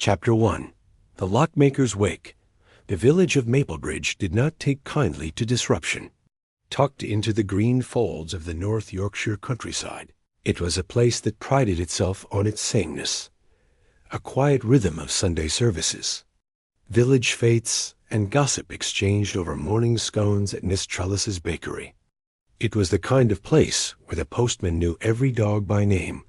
Chapter 1. The Lockmaker's Wake. The village of Maplebridge did not take kindly to disruption. Tucked into the green folds of the North Yorkshire countryside, it was a place that prided itself on its sameness. A quiet rhythm of Sunday services, village fetes, and gossip exchanged over morning scones at Miss Trellis's bakery. It was the kind of place where the postman knew every dog by name,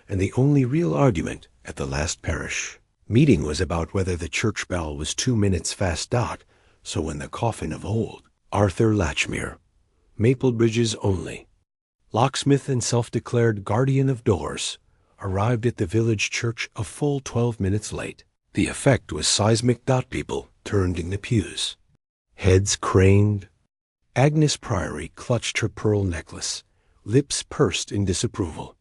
and the only real argument at the last parish meeting was about whether the church bell was 2 minutes fast dot, so when the coffin of old Arthur Latchmere, Maplebridge's only locksmith and self-declared guardian of doors, arrived at the village church a full 12 minutes late. The effect was seismic dot people turned in the pews, heads craned. Agnes Priory clutched her pearl necklace, lips pursed in disapproval.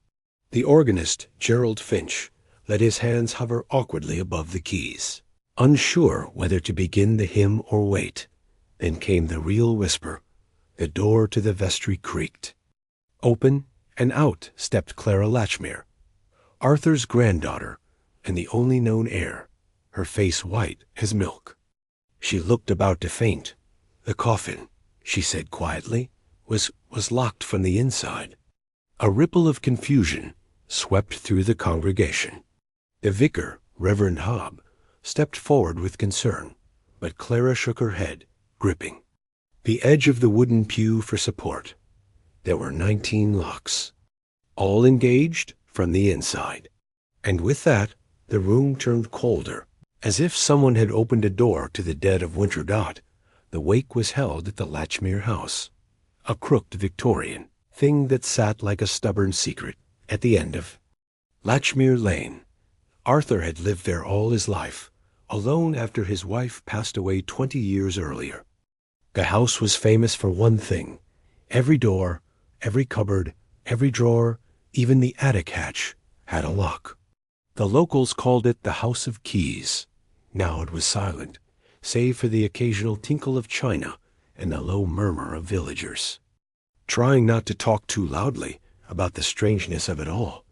The organist, Gerald Finch, let his hands hover awkwardly above the keys, unsure whether to begin the hymn or wait. Then came the real whisper. The door to the vestry creaked. Open, and out stepped Clara Latchmere, Arthur's granddaughter and the only known heir, her face white as milk. She looked about to faint. The coffin, she said quietly, was locked from the inside. A ripple of confusion swept through the congregation. The vicar, Reverend Hobb, stepped forward with concern, but Clara shook her head, gripping the edge of the wooden pew for support. There were 19 locks, all engaged from the inside. And with that, the room turned colder, as if someone had opened a door to the dead of winter dot. The wake was held at the Latchmere house, a crooked Victorian thing that sat like a stubborn secret at the end of Latchmere Lane. Arthur had lived there all his life, alone after his wife passed away 20 years earlier. The house was famous for one thing: every door, every cupboard, every drawer, even the attic hatch, had a lock. The locals called it the House of Keys. Now it was silent, save for the occasional tinkle of china and the low murmur of villagers, trying not to talk too loudly about the strangeness of it all.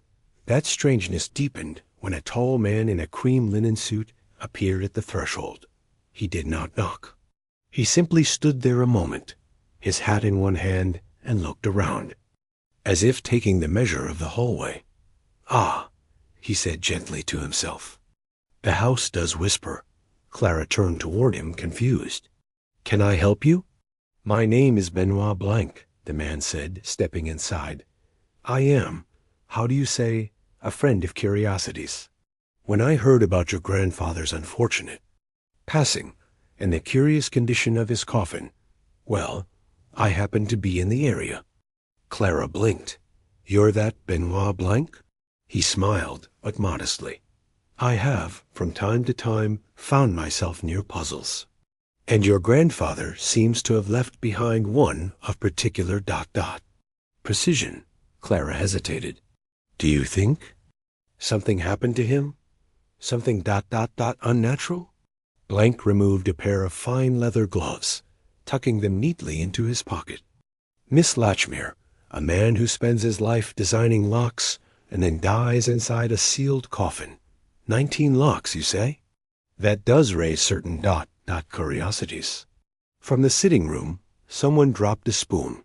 That strangeness deepened when a tall man in a cream linen suit appeared at the threshold. He did not knock. He simply stood there a moment, his hat in one hand, and looked around, as if taking the measure of the hallway. "Ah," he said gently to himself. "The house does whisper." Clara turned toward him, confused. "Can I help you?" "My name is Benoit Blanc," the man said, stepping inside. "I am, how do you say, a friend of curiosities. When I heard about your grandfather's unfortunate passing and the curious condition of his coffin, well, I happened to be in the area." Clara blinked. "You're that Benoit Blanc?" He smiled, but modestly. "I have, from time to time, found myself near puzzles. And your grandfather seems to have left behind one of particular ... precision." Clara hesitated. "Do you think something happened to him? Something ... unnatural?" Blank removed a pair of fine leather gloves, tucking them neatly into his pocket. "Miss Latchmere, a man who spends his life designing locks and then dies inside a sealed coffin. 19 locks, you say? That does raise certain ... curiosities." From the sitting room, someone dropped a spoon.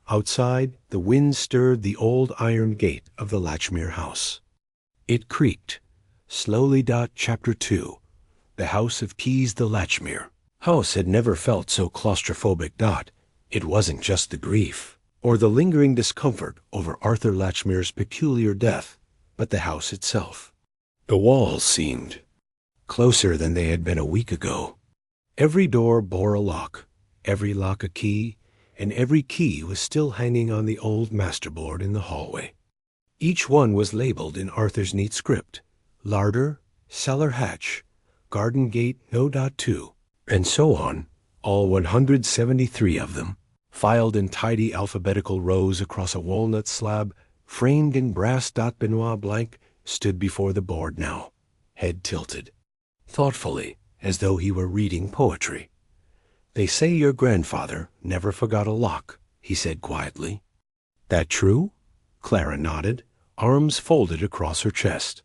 Outside, the wind stirred the old iron gate of the Latchmere house. It creaked. Slowly. Chapter 2. The House of Keys. The Latchmere house had never felt so claustrophobic. It wasn't just the grief or the lingering discomfort over Arthur Latchmere's peculiar death, but the house itself. The walls seemed closer than they had been a week ago. Every door bore a lock, every lock a key, and every key was still hanging on the old masterboard in the hallway. Each one was labeled in Arthur's neat script: larder, cellar hatch, garden gate No. 2, and so on, all 173 of them, filed in tidy alphabetical rows across a walnut slab framed in brass. Benoit Blanc stood before the board now, head tilted, thoughtfully, as though he were reading poetry. "They say your grandfather never forgot a lock," he said quietly. "That true?" Clara nodded, arms folded across her chest.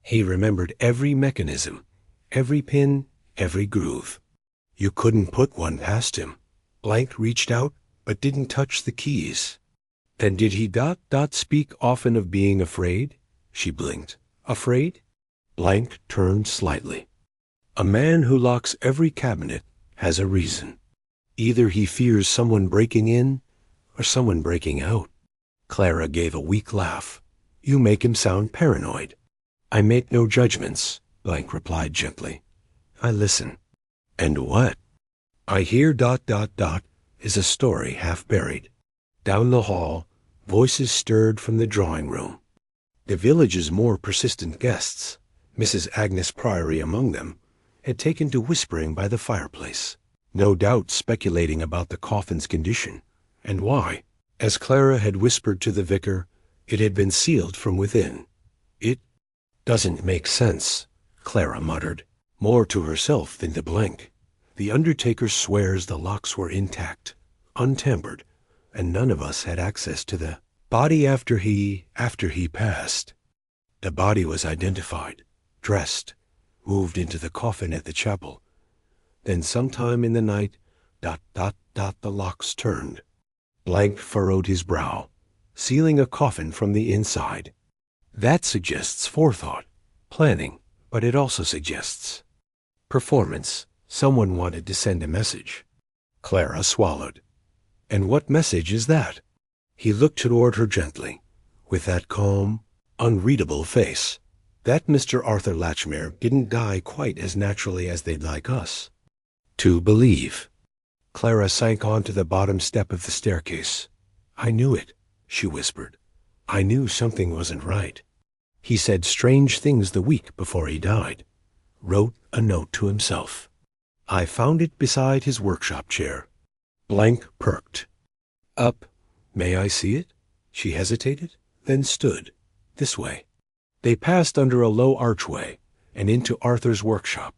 He remembered every mechanism, every pin, every groove. You couldn't put one past him. Blank reached out, but didn't touch the keys. Then did he speak often of being afraid? She blinked. Afraid? Blank turned slightly. A man who locks every cabinet has a reason. Either he fears someone breaking in or someone breaking out. Clara gave a weak laugh. You make him sound paranoid. I make no judgments, Blank replied gently. I listen. And what? I hear ... is a story half buried. Down the hall, voices stirred from the drawing room. The village's more persistent guests, Mrs. Agnes Priory among them, had taken to whispering by the fireplace, no doubt speculating about the coffin's condition, and why. As Clara had whispered to the vicar, it had been sealed from within. It doesn't make sense, Clara muttered, more to herself than to Blank. The undertaker swears the locks were intact, untampered, and none of us had access to the body after he passed. The body was identified, dressed, moved into the coffin at the chapel. Then sometime in the night, ... the locks turned. Blank furrowed his brow, sealing a coffin from the inside. That suggests forethought, planning, but it also suggests performance. Someone wanted to send a message. Clara swallowed. And what message is that? He looked toward her gently, with that calm, unreadable face. That Mr. Arthur Latchmere didn't die quite as naturally as they'd like us to believe. Clara sank onto the bottom step of the staircase. I knew it, she whispered. I knew something wasn't right. He said strange things the week before he died. Wrote a note to himself. I found it beside his workshop chair. Blank perked. Up. May I see it? She hesitated, then stood. This way. They passed under a low archway and into Arthur's workshop,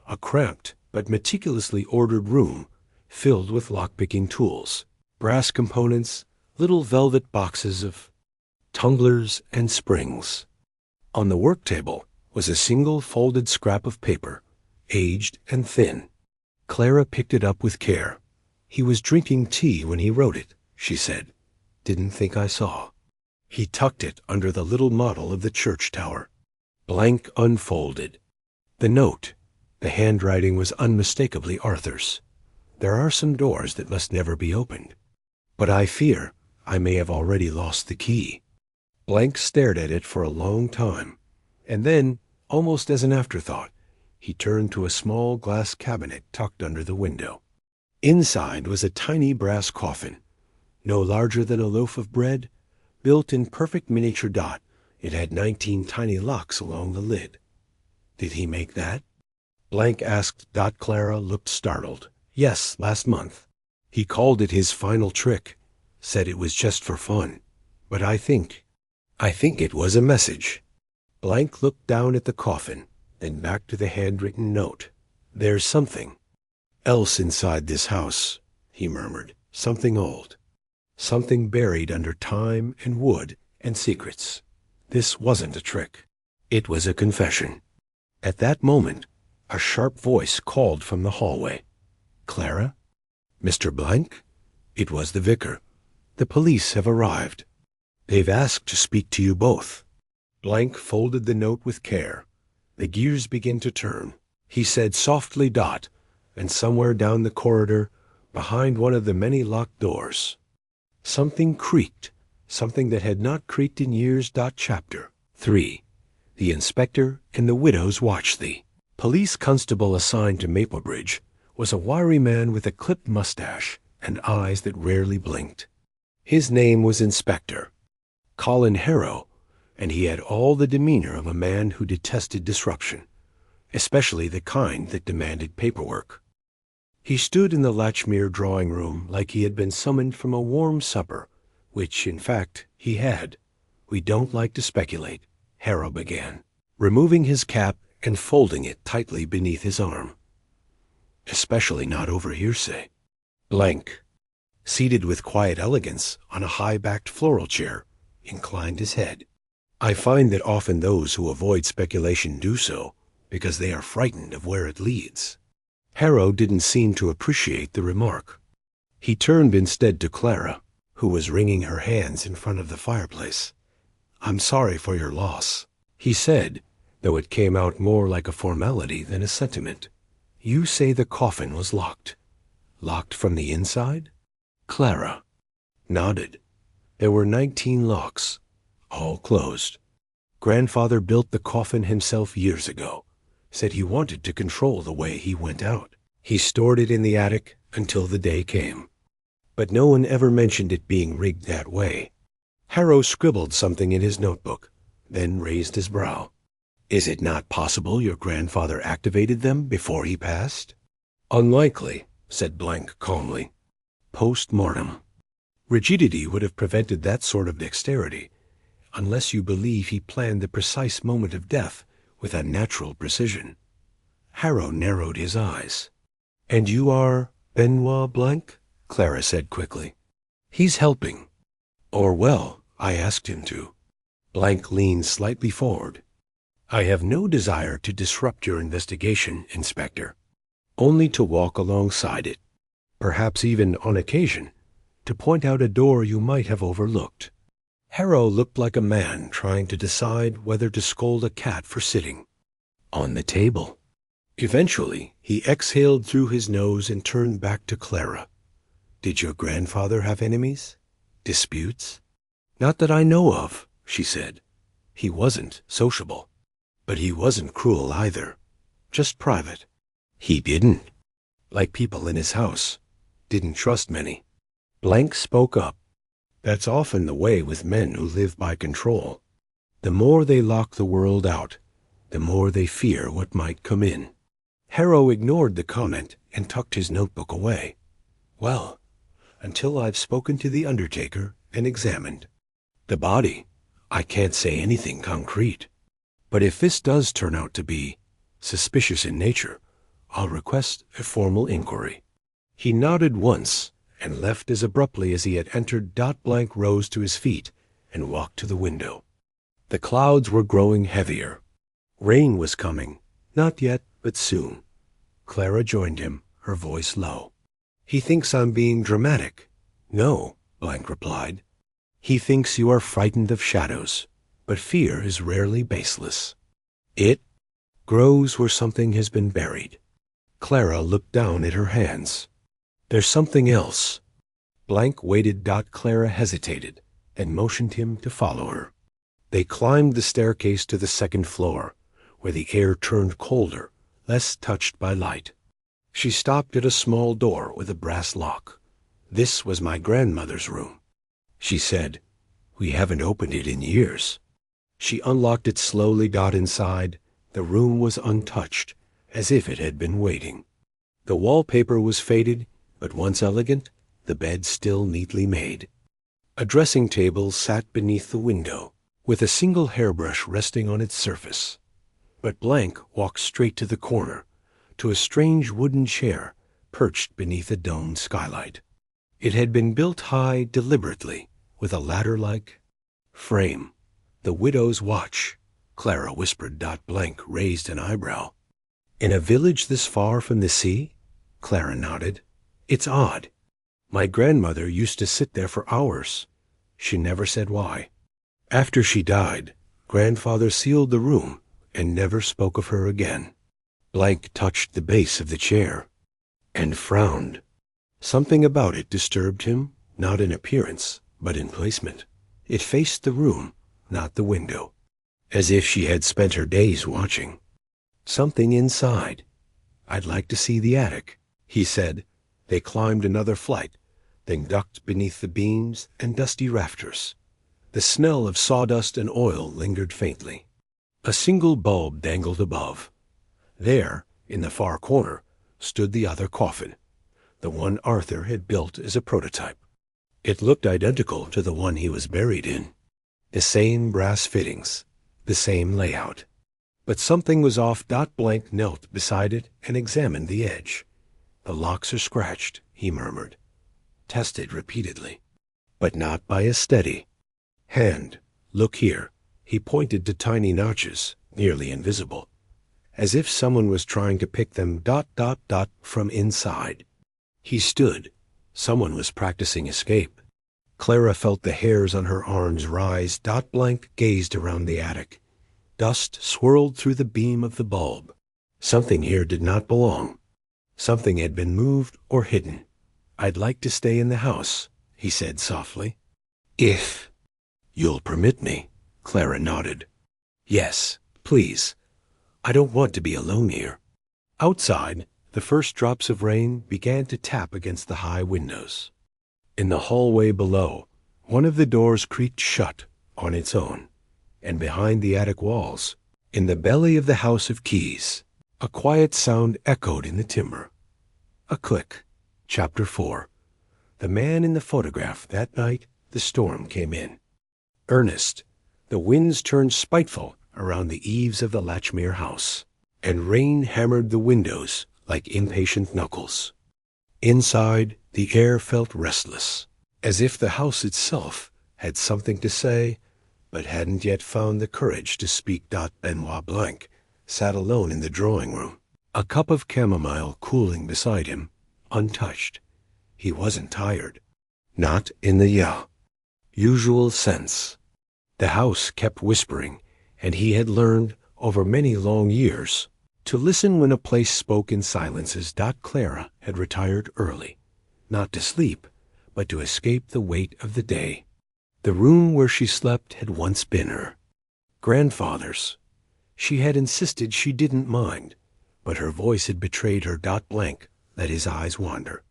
a cramped but meticulously ordered room filled with lockpicking tools, brass components, little velvet boxes of tumblers and springs. On the work table was a single folded scrap of paper, aged and thin. Clara picked it up with care. He was drinking tea when he wrote it, she said. Didn't think I saw. He tucked it under the little model of the church tower. Blank unfolded. The note. The handwriting was unmistakably Arthur's. There are some doors that must never be opened. But I fear I may have already lost the key. Blank stared at it for a long time, and then, almost as an afterthought, he turned to a small glass cabinet tucked under the window. Inside was a tiny brass coffin, no larger than a loaf of bread, built in perfect miniature dot. It had 19 tiny locks along the lid. Did he make that? Blank asked. Clara looked startled. Yes, last month. He called it his final trick, said it was just for fun. But I think it was a message. Blank looked down at the coffin, then back to the handwritten note. There's something else inside this house, he murmured. Something old. Something buried under time and wood and secrets. This wasn't a trick. It was a confession. At that moment, a sharp voice called from the hallway. Clara? Mr. Blank? It was the vicar. The police have arrived. They've asked to speak to you both. Blank folded the note with care. The gears began to turn. He said softly, and somewhere down the corridor, behind one of the many locked doors, something creaked, something that had not creaked in years. Chapter 3. The inspector and the widows watch thee. Police constable assigned to Maplebridge was a wiry man with a clipped mustache and eyes that rarely blinked. His name was Inspector Colin Harrow, and he had all the demeanor of a man who detested disruption, especially the kind that demanded paperwork. He stood in the Latchmere drawing room like he had been summoned from a warm supper, which, in fact, he had. We don't like to speculate, Harrow began, removing his cap and folding it tightly beneath his arm. Especially not over hearsay. Blank, seated with quiet elegance on a high-backed floral chair, inclined his head. I find that often those who avoid speculation do so because they are frightened of where it leads. Harrow didn't seem to appreciate the remark. He turned instead to Clara, who was wringing her hands in front of the fireplace. "I'm sorry for your loss," he said, though it came out more like a formality than a sentiment. "You say the coffin was locked. Locked from the inside?" Clara nodded. There were 19 locks, all closed. Grandfather built the coffin himself years ago. Said he wanted to control the way he went out. He stored it in the attic until the day came. But no one ever mentioned it being rigged that way. Harrow scribbled something in his notebook, then raised his brow. "Is it not possible your grandfather activated them before he passed?" "Unlikely," said Blanc calmly. "Post-mortem. Rigidity would have prevented that sort of dexterity, unless you believe he planned the precise moment of death with unnatural precision." Harrow narrowed his eyes. "And you are Benoit Blanc?" Clara said quickly. "He's helping. Or, well, I asked him to." Blanc leaned slightly forward. "I have no desire to disrupt your investigation, Inspector. Only to walk alongside it. Perhaps even, on occasion, to point out a door you might have overlooked." Harrow looked like a man trying to decide whether to scold a cat for sitting on the table. Eventually, he exhaled through his nose and turned back to Clara. "Did your grandfather have enemies? Disputes?" "Not that I know of," she said. "He wasn't sociable. But he wasn't cruel either. Just private. He didn't, like people in his house, didn't trust many." Blanc spoke up. "That's often the way with men who live by control. The more they lock the world out, the more they fear what might come in." Harrow ignored the comment and tucked his notebook away. "Well, until I've spoken to the undertaker and examined the body, I can't say anything concrete. But if this does turn out to be suspicious in nature, I'll request a formal inquiry." He nodded once and left as abruptly as he had entered. Blanc rose to his feet and walked to the window. The clouds were growing heavier. Rain was coming, not yet, but soon. Clara joined him, her voice low. "He thinks I'm being dramatic." "No," Blanc replied. "He thinks you are frightened of shadows, but fear is rarely baseless. It grows where something has been buried." Clara looked down at her hands. "There's something else." Blanc waited. Clara hesitated and motioned him to follow her. They climbed the staircase to the second floor, where the air turned colder, less touched by light. She stopped at a small door with a brass lock. "This was my grandmother's room," she said. "We haven't opened it in years." She unlocked it slowly. Inside, the room was untouched, as if it had been waiting. The wallpaper was faded, but once elegant, the bed still neatly made. A dressing table sat beneath the window, with a single hairbrush resting on its surface. But Blanc walked straight to the corner, to a strange wooden chair perched beneath a domed skylight. It had been built high deliberately, with a ladder-like frame. "The widow's watch," Clara whispered. Blanc raised an eyebrow. "In a village this far from the sea?" Clara nodded. "It's odd. My grandmother used to sit there for hours. She never said why. After she died, grandfather sealed the room and never spoke of her again." Blanc touched the base of the chair and frowned. Something about it disturbed him, not in appearance, but in placement. It faced the room, not the window, as if she had spent her days watching. "Something inside. I'd like to see the attic," he said. They climbed another flight, then ducked beneath the beams and dusty rafters. The smell of sawdust and oil lingered faintly. A single bulb dangled above. There, in the far corner, stood the other coffin, the one Arthur had built as a prototype. It looked identical to the one he was buried in. The same brass fittings, the same layout. But something was off. Blanc knelt beside it and examined the edge. "The locks are scratched," he murmured. "Tested repeatedly, but not by a steady hand. Look here," He pointed to tiny notches, nearly invisible, as if someone was trying to pick them ... from inside. He stood. Someone was practicing escape. Clara felt the hairs on her arms rise. Blanc gazed around the attic. Dust swirled through the beam of the bulb. Something here did not belong. Something had been moved or hidden. "I'd like to stay in the house," he said softly. "If you'll permit me," Clara nodded. "Yes, please. I don't want to be alone here." Outside, the first drops of rain began to tap against the high windows. In the hallway below, one of the doors creaked shut on its own, and behind the attic walls, in the belly of the house of keys, a quiet sound echoed in the timber. A click. Chapter 4. The man in the photograph. That night, the storm came in. Earnest. The winds turned spiteful around the eaves of the Latchmere house, and rain hammered the windows like impatient knuckles. Inside, the air felt restless, as if the house itself had something to say, but hadn't yet found the courage to speak. Benoit Blanc sat alone in the drawing room, a cup of chamomile cooling beside him, untouched. He wasn't tired. Not in the usual sense. The house kept whispering, and he had learned, over many long years, to listen when a place spoke in silences. Clara had retired early, not to sleep, but to escape the weight of the day. The room where she slept had once been her grandfather's. She had insisted she didn't mind, but her voice had betrayed her. Blanc let his eyes wander.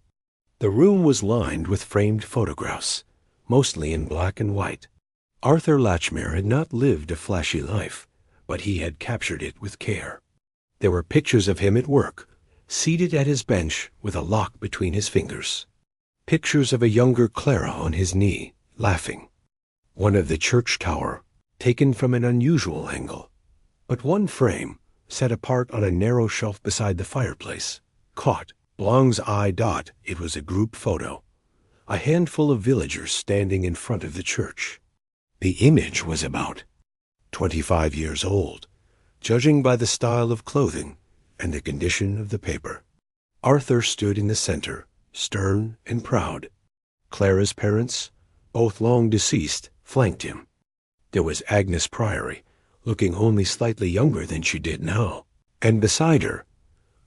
The room was lined with framed photographs, mostly in black and white. Arthur Latchmere had not lived a flashy life, but he had captured it with care. There were pictures of him at work, seated at his bench with a lock between his fingers. Pictures of a younger Clara on his knee, laughing. One of the church tower, taken from an unusual angle. But one frame, set apart on a narrow shelf beside the fireplace, caught Blanc's eye. It was a group photo. A handful of villagers standing in front of the church. The image was about 25 years old, judging by the style of clothing and the condition of the paper. Arthur stood in the center, stern and proud. Clara's parents, both long deceased, flanked him. There was Agnes Priory, looking only slightly younger than she did now, and beside her,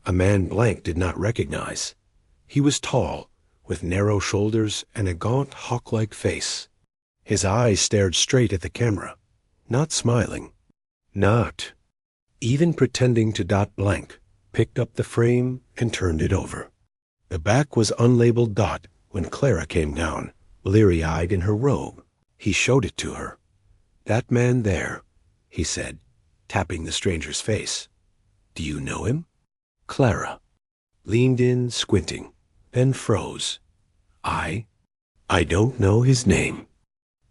a man Blanc did not recognize. He was tall, with narrow shoulders and a gaunt, hawk-like face. His eyes stared straight at the camera, not smiling, not even pretending to. Blanc picked up the frame and turned it over. The back was unlabeled. When Clara came down, bleary-eyed in her robe, he showed it to her. "That man there," he said, tapping the stranger's face. "Do you know him?" Clara leaned in, squinting, then froze. I don't know his name."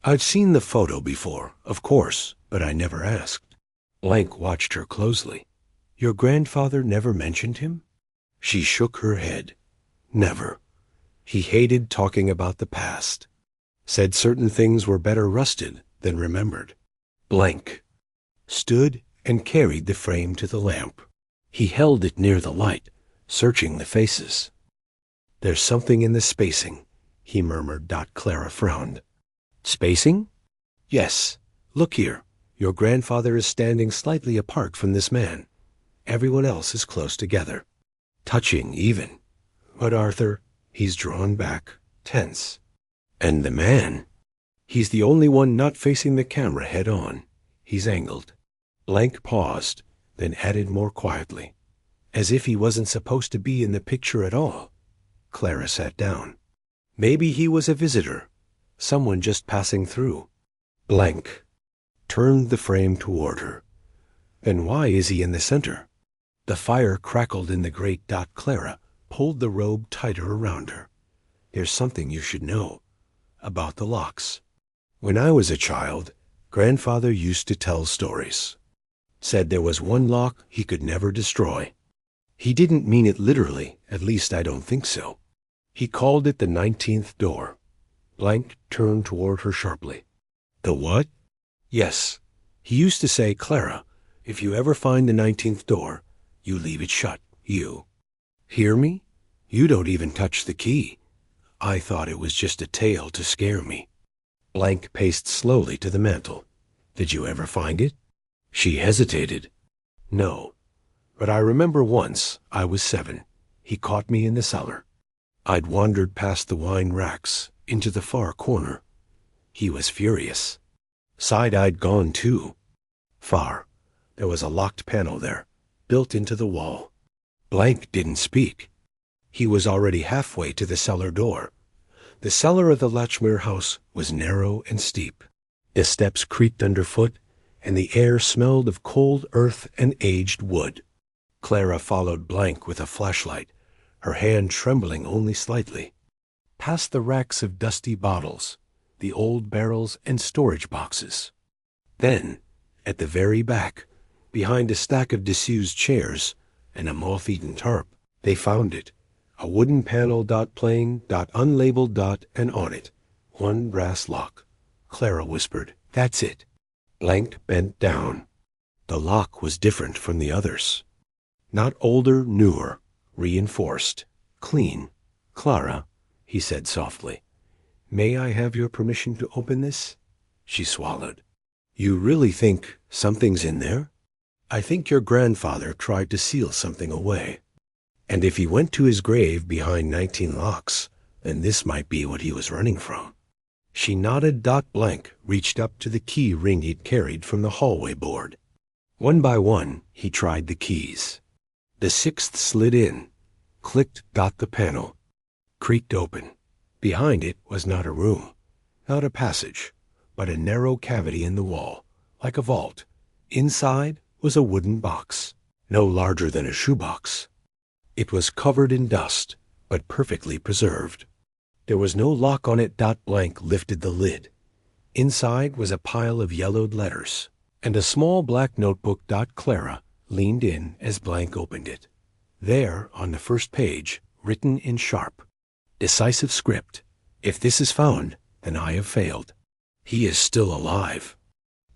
"I've seen the photo before, of course, but I never asked." Blanc watched her closely. "Your grandfather never mentioned him?" She shook her head. "Never. He hated talking about the past. Said certain things were better rusted than remembered." Blanc stood and carried the frame to the lamp. He held it near the light, searching the faces. "There's something in the spacing," he murmured. Clara frowned. "Spacing?" "Yes. Look here. Your grandfather is standing slightly apart from this man. Everyone else is close together. Touching, even. But Arthur, he's drawn back, tense. And the man, he's the only one not facing the camera head on. He's angled." Blanc paused, then added more quietly, "As if he wasn't supposed to be in the picture at all." Clara sat down. "Maybe he was a visitor, someone just passing through." Blanc turned the frame toward her. "Then why is he in the center?" The fire crackled in the grate. Clara pulled the robe tighter around her. "There's something you should know about the locks. When I was a child, Grandfather used to tell stories. Said there was one lock he could never destroy. He didn't mean it literally, at least I don't think so. He called it the 19th door." Blanc turned toward her sharply. "The what?" "Yes. He used to say, "Clara, if you ever find the 19th door, you leave it shut, you." Hear me? You don't even touch the key. I thought it was just a tale to scare me. Blank paced slowly to the mantel. Did you ever find it? She hesitated. No, but I remember once, I was 7. He caught me in the cellar. I'd wandered past the wine racks, into the far corner. He was furious. Side I'd gone too. Far. There was a locked panel there, built into the wall. Blank didn't speak. He was already halfway to the cellar door. The cellar of the Latchmere house was narrow and steep. The steps creaked underfoot, and the air smelled of cold earth and aged wood. Clara followed Blank with a flashlight, her hand trembling only slightly. Past the racks of dusty bottles, the old barrels and storage boxes. Then, at the very back, behind a stack of disused chairs and a moth-eaten tarp, they found it. A wooden panel, plain, unlabeled, and on it, one brass lock. Clara whispered, "That's it." Blank bent down. The lock was different from the others. Not older, newer, reinforced, clean. "Clara," he said softly, "may I have your permission to open this?" She swallowed. "You really think something's in there?" "I think your grandfather tried to seal something away. And if he went to his grave behind 19 locks, then this might be what he was running from." She nodded. Blank reached up to the key ring he'd carried from the hallway board. One by one, he tried the keys. The 6th slid in, clicked. The panel creaked open. Behind it was not a room, not a passage, but a narrow cavity in the wall, like a vault. Inside was a wooden box, no larger than a shoebox. It was covered in dust, but perfectly preserved. There was no lock on it. Blank lifted the lid. Inside was a pile of yellowed letters, and a small black notebook. Clara leaned in as Blank opened it. There, on the first page, written in sharp, decisive script, "If this is found, then I have failed. He is still alive."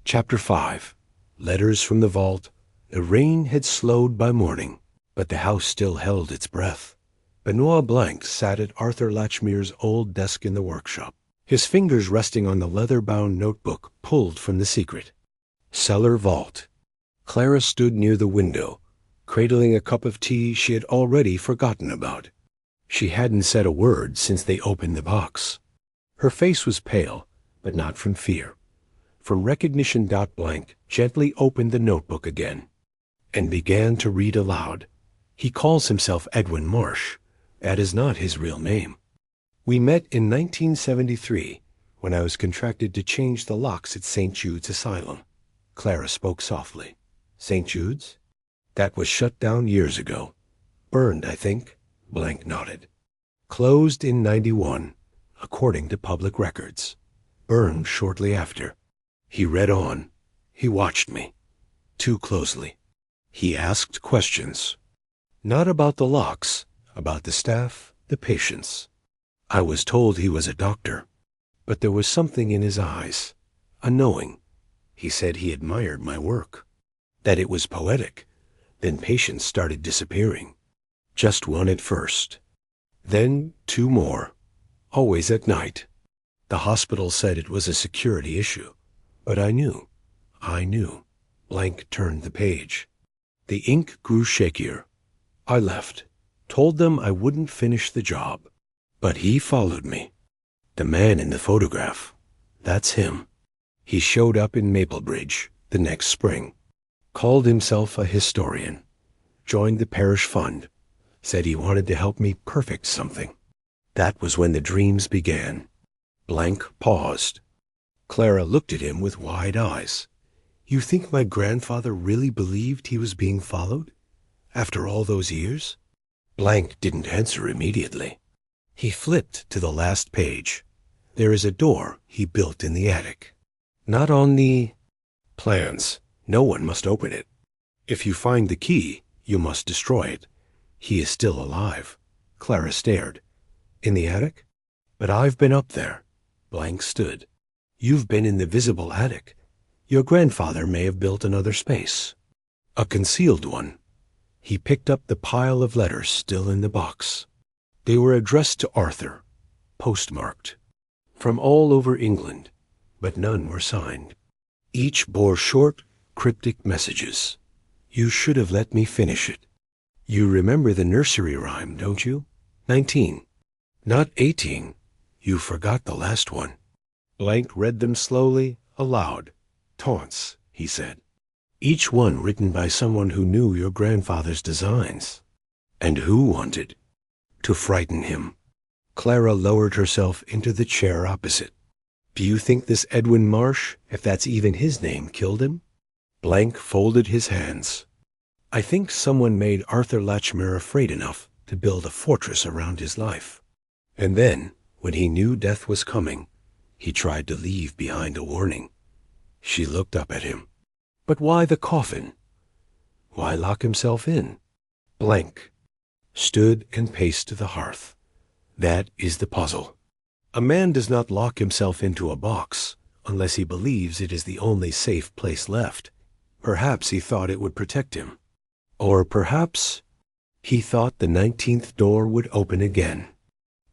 Chapter 5. Letters from the vault. The rain had slowed by morning, but the house still held its breath. Benoit Blanc sat at Arthur Latchmere's old desk in the workshop, his fingers resting on the leather-bound notebook pulled from the secret. Cellar vault. Clara stood near the window, cradling a cup of tea she had already forgotten about. She hadn't said a word since they opened the box. Her face was pale, but not from fear. From recognition. Blanc gently opened the notebook again and began to read aloud. "He calls himself Edwin Marsh. That is not his real name. We met in 1973 when I was contracted to change the locks at St. Jude's Asylum." Clara spoke softly. "St. Jude's? That was shut down years ago. Burned, I think." Blank nodded. "Closed in 91, according to public records. Burned shortly after." He read on. He watched me. Too closely. He asked questions. Not about the locks, about the staff, the patients. I was told he was a doctor, but there was something in his eyes, a knowing. He said he admired my work, that it was poetic. Then patients started disappearing. Just one at first. Then 2 more, always at night. The hospital said it was a security issue, but I knew. Blank turned the page. The ink grew shakier. I left, told them I wouldn't finish the job. But he followed me. The man in the photograph, that's him. He showed up in Maplebridge the next spring, called himself a historian, joined the parish fund, said he wanted to help me perfect something. That was when the dreams began. Blank paused. Clara looked at him with wide eyes. "You think my grandfather really believed he was being followed? After all those years?" Blank didn't answer immediately. He flipped to the last page. "There is a door he built in the attic. Not on the plans. No one must open it. If you find the key, you must destroy it. He is still alive." Clara stared. "In the attic?" "But I've been up there." Blank stood. "You've been in the visible attic. Your grandfather may have built another space. A concealed one. He picked up the pile of letters still in the box. They were addressed to Arthur, postmarked. From all over England, but none were signed. Each bore short, cryptic messages. You should have let me finish it. You remember the nursery rhyme, don't you? 19. Not 18. You forgot the last one. Blank read them slowly, aloud. Taunts, he said. Each one written by someone who knew your grandfather's designs. And who wanted to frighten him. Clara lowered herself into the chair opposite. Do you think this Edwin Marsh, if that's even his name, killed him? Blank folded his hands. I think someone made Arthur Latchmere afraid enough to build a fortress around his life. And then, when he knew death was coming, he tried to leave behind a warning. She looked up at him. But why the coffin? Why lock himself in? Blank stood and paced to the hearth. That is the puzzle. A man does not lock himself into a box unless he believes it is the only safe place left. Perhaps he thought it would protect him. Or perhaps he thought the 19th door would open again.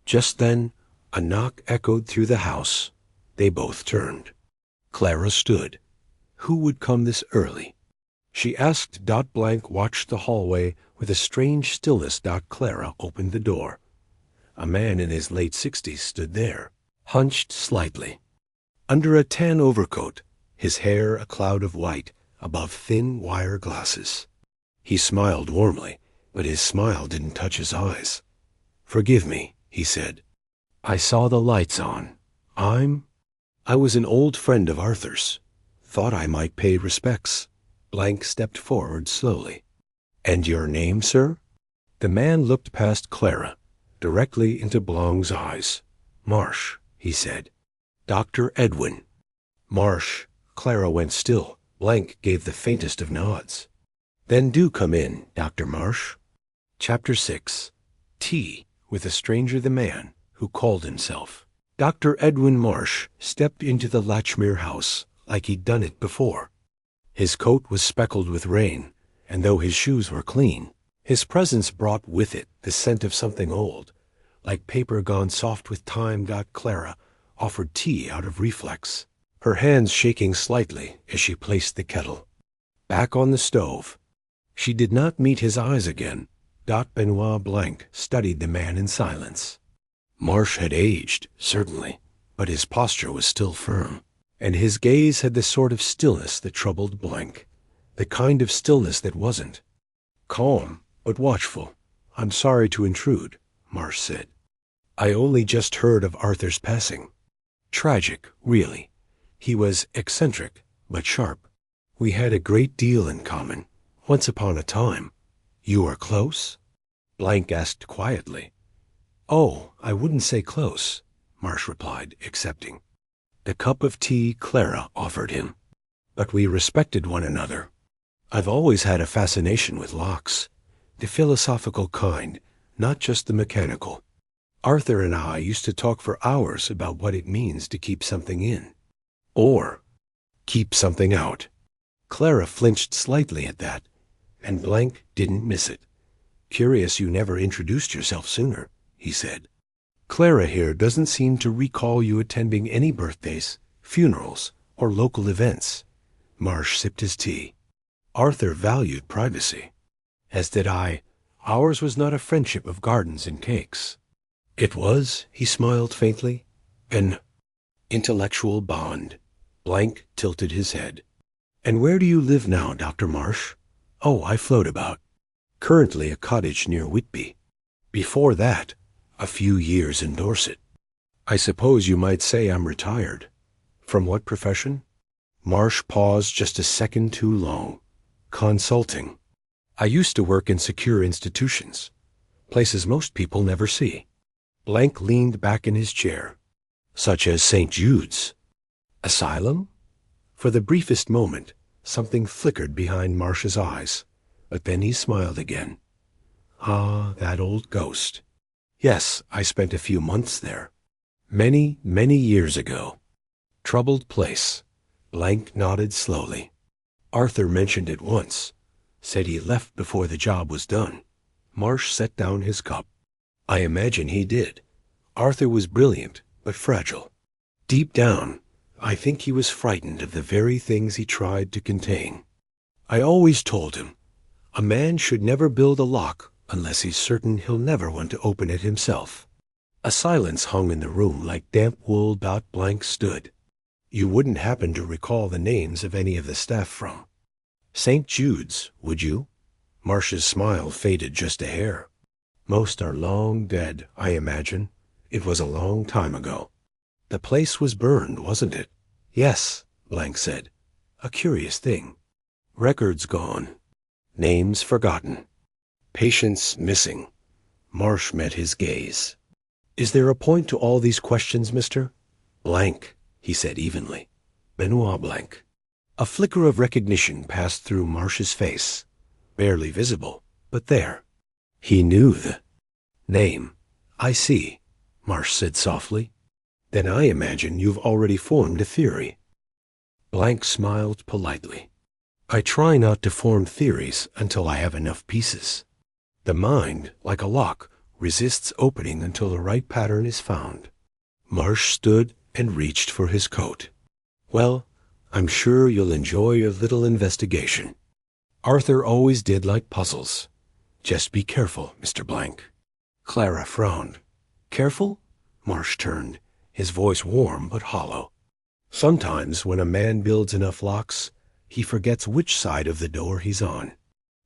Just then, a knock echoed through the house. They both turned. Clara stood. Who would come this early? She asked. Blank watched the hallway with a strange stillness. Clara opened the door. A man in his late 60s stood there, hunched slightly. Under a tan overcoat, his hair a cloud of white above thin wire glasses. He smiled warmly, but his smile didn't touch his eyes. Forgive me, he said. I saw the lights on. I was an old friend of Arthur's. Thought I might pay respects. Blank stepped forward slowly. And your name, sir? The man looked past Clara, directly into Blanc's eyes. Marsh, he said. Dr. Edwin. Marsh. Clara went still. Blank gave the faintest of nods. Then do come in, Dr. Marsh. Chapter 6. Tea with a stranger, the man who called himself. Dr. Edwin Marsh stepped into the Latchmere house like he'd done it before. His coat was speckled with rain, and though his shoes were clean, his presence brought with it the scent of something old, like paper gone soft with time. Clara offered tea out of reflex, her hands shaking slightly as she placed the kettle back on the stove. She did not meet his eyes again. Benoit Blanc studied the man in silence. Marsh had aged, certainly, but his posture was still firm, and his gaze had the sort of stillness that troubled Blanc, the kind of stillness that wasn't calm, but watchful. I'm sorry to intrude, Marsh said. I only just heard of Arthur's passing. Tragic, really. He was eccentric, but sharp. We had a great deal in common, once upon a time. You are close? Blanc asked quietly. Oh, I wouldn't say close, Marsh replied, accepting the cup of tea Clara offered him. But we respected one another. I've always had a fascination with locks, the philosophical kind, not just the mechanical. Arthur and I used to talk for hours about what it means to keep something in, or keep something out. Clara flinched slightly at that, and Blanc didn't miss it. Curious you never introduced yourself sooner, he said. Clara here doesn't seem to recall you attending any birthdays, funerals, or local events. Marsh sipped his tea. Arthur valued privacy, as did I. Ours was not a friendship of gardens and cakes. It was, he smiled faintly, an intellectual bond. Blanc tilted his head. And where do you live now, Dr. Marsh? Oh, I float about. Currently a cottage near Whitby. Before that, a few years in Dorset. I suppose you might say I'm retired. From what profession? Marsh paused just a second too long. Consulting. I used to work in secure institutions, places most people never see. Blanc leaned back in his chair. Such as St. Jude's. Asylum? For the briefest moment, something flickered behind Marsh's eyes, but then he smiled again. Ah, that old ghost. Yes, I spent a few months there. Many, many years ago. Troubled place. Blanc nodded slowly. Arthur mentioned it once. Said he left before the job was done. Marsh set down his cup. I imagine he did. Arthur was brilliant, but fragile. Deep down, I think he was frightened of the very things he tried to contain. I always told him, a man should never build a lock unless he's certain he'll never want to open it himself. A silence hung in the room like damp wool. Blanc stood. You wouldn't happen to recall the names of any of the staff from St. Jude's, would you? Marsh's smile faded just a hair. Most are long dead, I imagine. It was a long time ago. The place was burned, wasn't it? Yes, Blanc said. A curious thing. Records gone. Names forgotten. Patients missing. Marsh met his gaze. Is there a point to all these questions, mister? Blanc, he said evenly. Benoit Blanc. A flicker of recognition passed through Marsh's face. Barely visible, but there. He knew the name. I see, Marsh said softly. Then I imagine you've already formed a theory. Blanc smiled politely. I try not to form theories until I have enough pieces. The mind, like a lock, resists opening until the right pattern is found. Marsh stood and reached for his coat. Well, I'm sure you'll enjoy your little investigation. Arthur always did like puzzles. Just be careful, Mr. Blanc. Clara frowned. Careful? Marsh turned, his voice warm but hollow. Sometimes when a man builds enough locks, he forgets which side of the door he's on.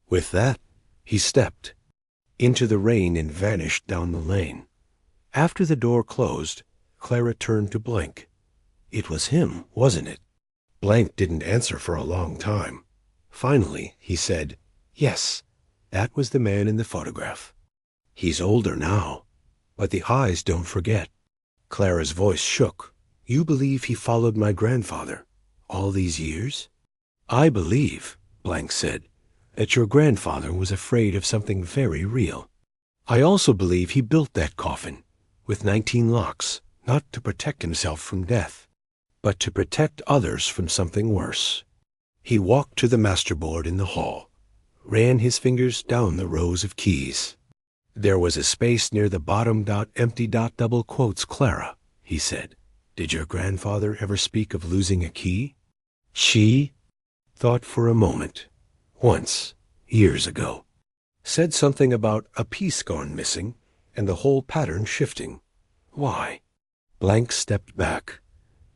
With that, he stepped into the rain and vanished down the lane. After the door closed, Clara turned to Blanc. It was him, wasn't it? Blanc didn't answer for a long time. Finally, he said, Yes, that was the man in the photograph. He's older now, but the eyes don't forget. Clara's voice shook. You believe he followed my grandfather all these years? I believe, Blanc said, that your grandfather was afraid of something very real. I also believe he built that coffin with 19 locks, not to protect himself from death, but to protect others from something worse. He walked to the masterboard in the hall, ran his fingers down the rows of keys. There was a space near the bottom. Empty. Double quotes. Clara, he said. Did your grandfather ever speak of losing a key? She thought for a moment. Once, years ago. Said something about a piece gone missing and the whole pattern shifting. Why? Blanc stepped back.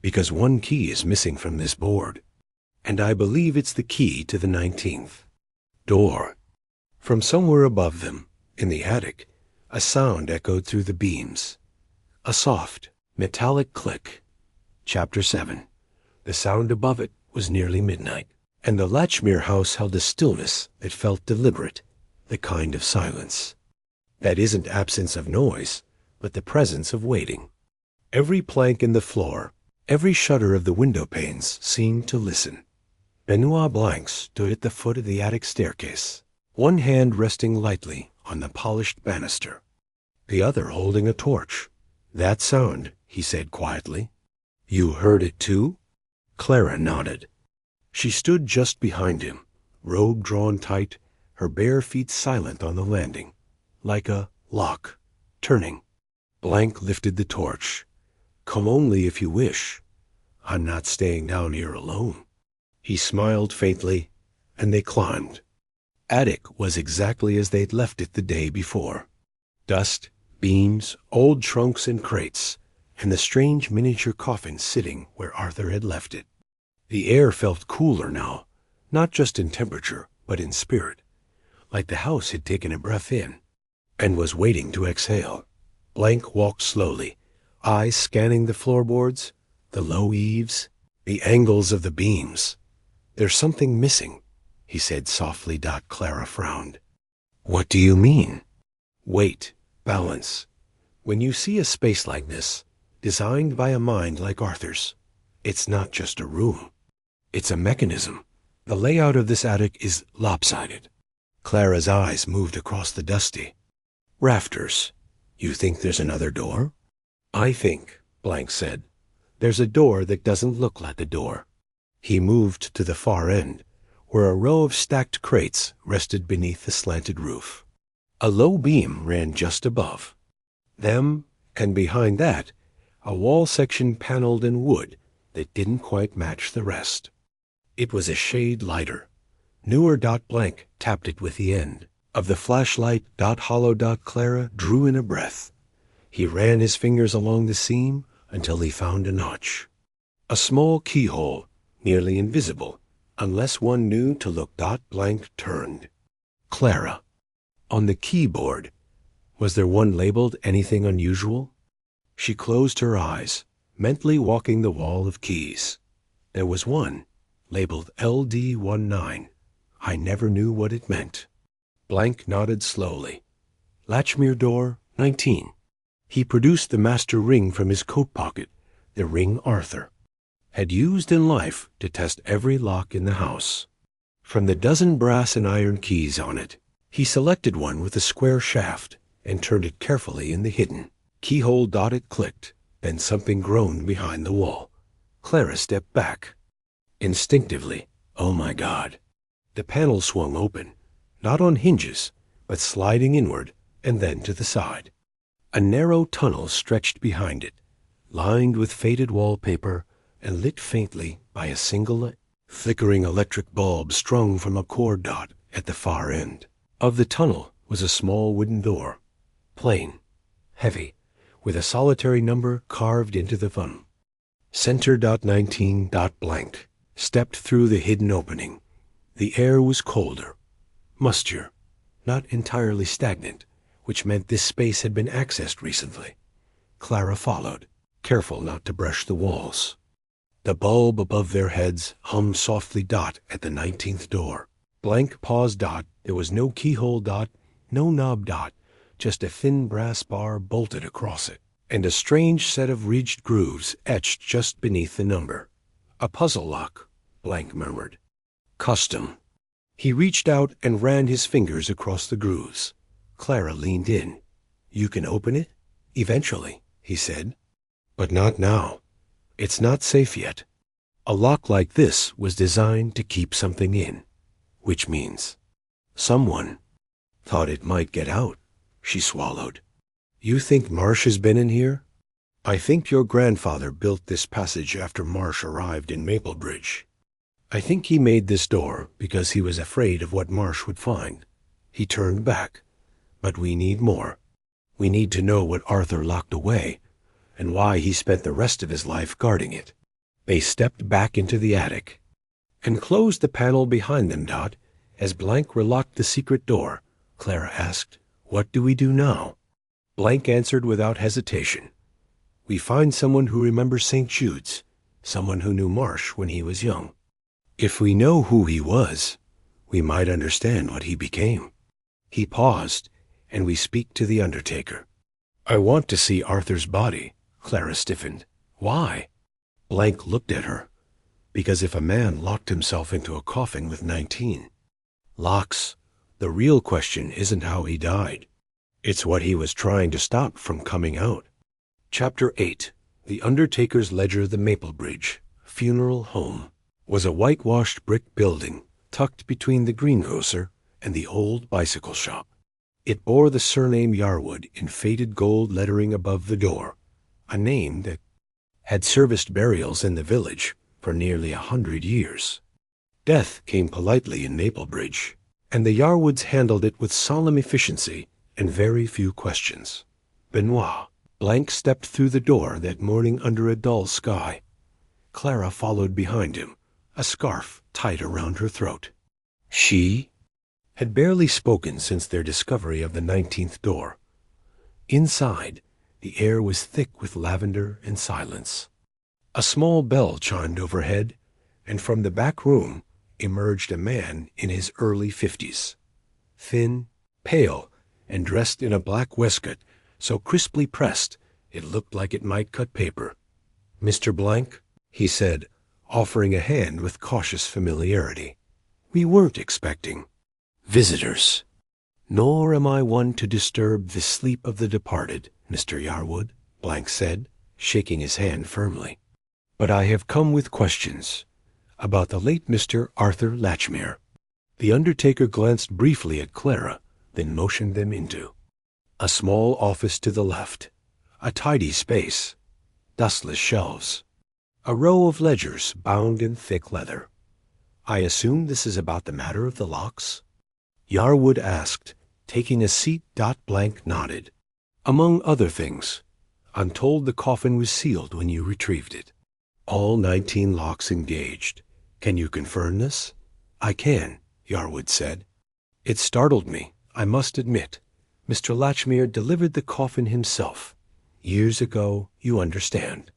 Because one key is missing from this board. And I believe it's the key to the 19th door. From somewhere above them, in the attic, a sound echoed through the beams. A soft, metallic click. Chapter 7. The sound above it was nearly midnight, and the Latchmere house held a stillness that felt deliberate, the kind of silence that isn't absence of noise, but the presence of waiting. Every plank in the floor, every shutter of the window panes seemed to listen. Benoit Blanc stood at the foot of the attic staircase, one hand resting lightly on the polished banister, the other holding a torch. That sound, he said quietly. You heard it too? Clara nodded. She stood just behind him, robe drawn tight, her bare feet silent on the landing, like a lock, turning. Blanc lifted the torch. Come only if you wish. I'm not staying down here alone. He smiled faintly, and they climbed. Attic was exactly as they'd left it the day before. Dust, beams, old trunks and crates, and the strange miniature coffin sitting where Arthur had left it. The air felt cooler now, not just in temperature, but in spirit, like the house had taken a breath in and was waiting to exhale. Blanc walked slowly, eyes scanning the floorboards, the low eaves, the angles of the beams. There's something missing, he said softly. Clara frowned. What do you mean? Weight, balance. When you see a space like this, designed by a mind like Arthur's, it's not just a room. It's a mechanism. The layout of this attic is lopsided. Clara's eyes moved across the dusty rafters. You think there's another door? I think, Blanc said, there's a door that doesn't look like a door. He moved to the far end, where a row of stacked crates rested beneath the slanted roof. A low beam ran just above them, and behind that, a wall section paneled in wood that didn't quite match the rest. It was a shade lighter. Newer. Blanc tapped it with the end of the flashlight. Hollow. Clara drew in a breath. He ran his fingers along the seam until he found a notch. A small keyhole, nearly invisible, unless one knew to look. Blanc turned. Clara. On the keyboard. Was there one labeled anything unusual? She closed her eyes, mentally walking the wall of keys. There was one, labeled LD19. I never knew what it meant. Blanc nodded slowly. Latchmere door 19. He produced the master ring from his coat pocket, the ring Arthur had used in life to test every lock in the house. From the dozen brass and iron keys on it, he selected one with a square shaft and turned it carefully in the hidden keyhole. It clicked, then something groaned behind the wall. Clara stepped back. Instinctively, oh my God. The panel swung open, not on hinges, but sliding inward and then to the side. A narrow tunnel stretched behind it, lined with faded wallpaper and lit faintly by a single flickering electric bulb strung from a cord. At the far end of the tunnel was a small wooden door, plain, heavy, with a solitary number carved into the funnel. Center. 19. Blanc stepped through the hidden opening. The air was colder, mustier, not entirely stagnant, which meant this space had been accessed recently. Clara followed, careful not to brush the walls. The bulb above their heads hummed softly. At the 19th door. Blanc paused. There was no keyhole. No knob. Just a thin brass bar bolted across it, and a strange set of ridged grooves etched just beneath the number. A puzzle lock, Blanc murmured. Custom. He reached out and ran his fingers across the grooves. Clara leaned in. You can open it? Eventually, he said. But not now. It's not safe yet. A lock like this was designed to keep something in, which means someone thought it might get out. She swallowed. You think Marsh has been in here? I think your grandfather built this passage after Marsh arrived in Maplebridge. I think he made this door because he was afraid of what Marsh would find. He turned back. But we need more. We need to know what Arthur locked away, and why he spent the rest of his life guarding it. They stepped back into the attic and closed the panel behind them. As Blanc relocked the secret door, Clara asked, What do we do now? Blanc answered without hesitation. We find someone who remembers St. Jude's, someone who knew Marsh when he was young. If we know who he was, we might understand what he became. He paused, and we speak to the undertaker. I want to see Arthur's body. Clara stiffened. Why? Blanc looked at her. Because if a man locked himself into a coffin with 19 locks, the real question isn't how he died. It's what he was trying to stop from coming out. Chapter 8. The Undertaker's Ledger. The Maplebridge Funeral Home was a whitewashed brick building tucked between the greengrocer and the old bicycle shop. It bore the surname Yarwood in faded gold lettering above the door, a name that had serviced burials in the village for nearly 100 years. Death came politely in Maplebridge, and the Yarwoods handled it with solemn efficiency and very few questions. Benoit Blanc stepped through the door that morning under a dull sky. Clara followed behind him, a scarf tied around her throat. She had barely spoken since their discovery of the 19th door. Inside, the air was thick with lavender and silence. A small bell chimed overhead, and from the back room emerged a man in his early 50s. Thin, pale, and dressed in a black waistcoat so crisply pressed it looked like it might cut paper. Mr. Blanc, he said, offering a hand with cautious familiarity. We weren't expecting visitors. Nor am I one to disturb the sleep of the departed, Mr. Yarwood, Blanc said, shaking his hand firmly. But I have come with questions. about the late Mr. Arthur Latchmere. The undertaker glanced briefly at Clara, then motioned them into a small office to the left, a tidy space, dustless shelves, a row of ledgers bound in thick leather. "I assume this is about the matter of the locks?" Yarwood asked, taking a seat. Blanc nodded. "Among other things, I'm told the coffin was sealed when you retrieved it. All 19 locks engaged. Can you confirm this?" "I can," Yarwood said. "It startled me, I must admit. Mr. Latchmere delivered the coffin himself. Years ago, you understand.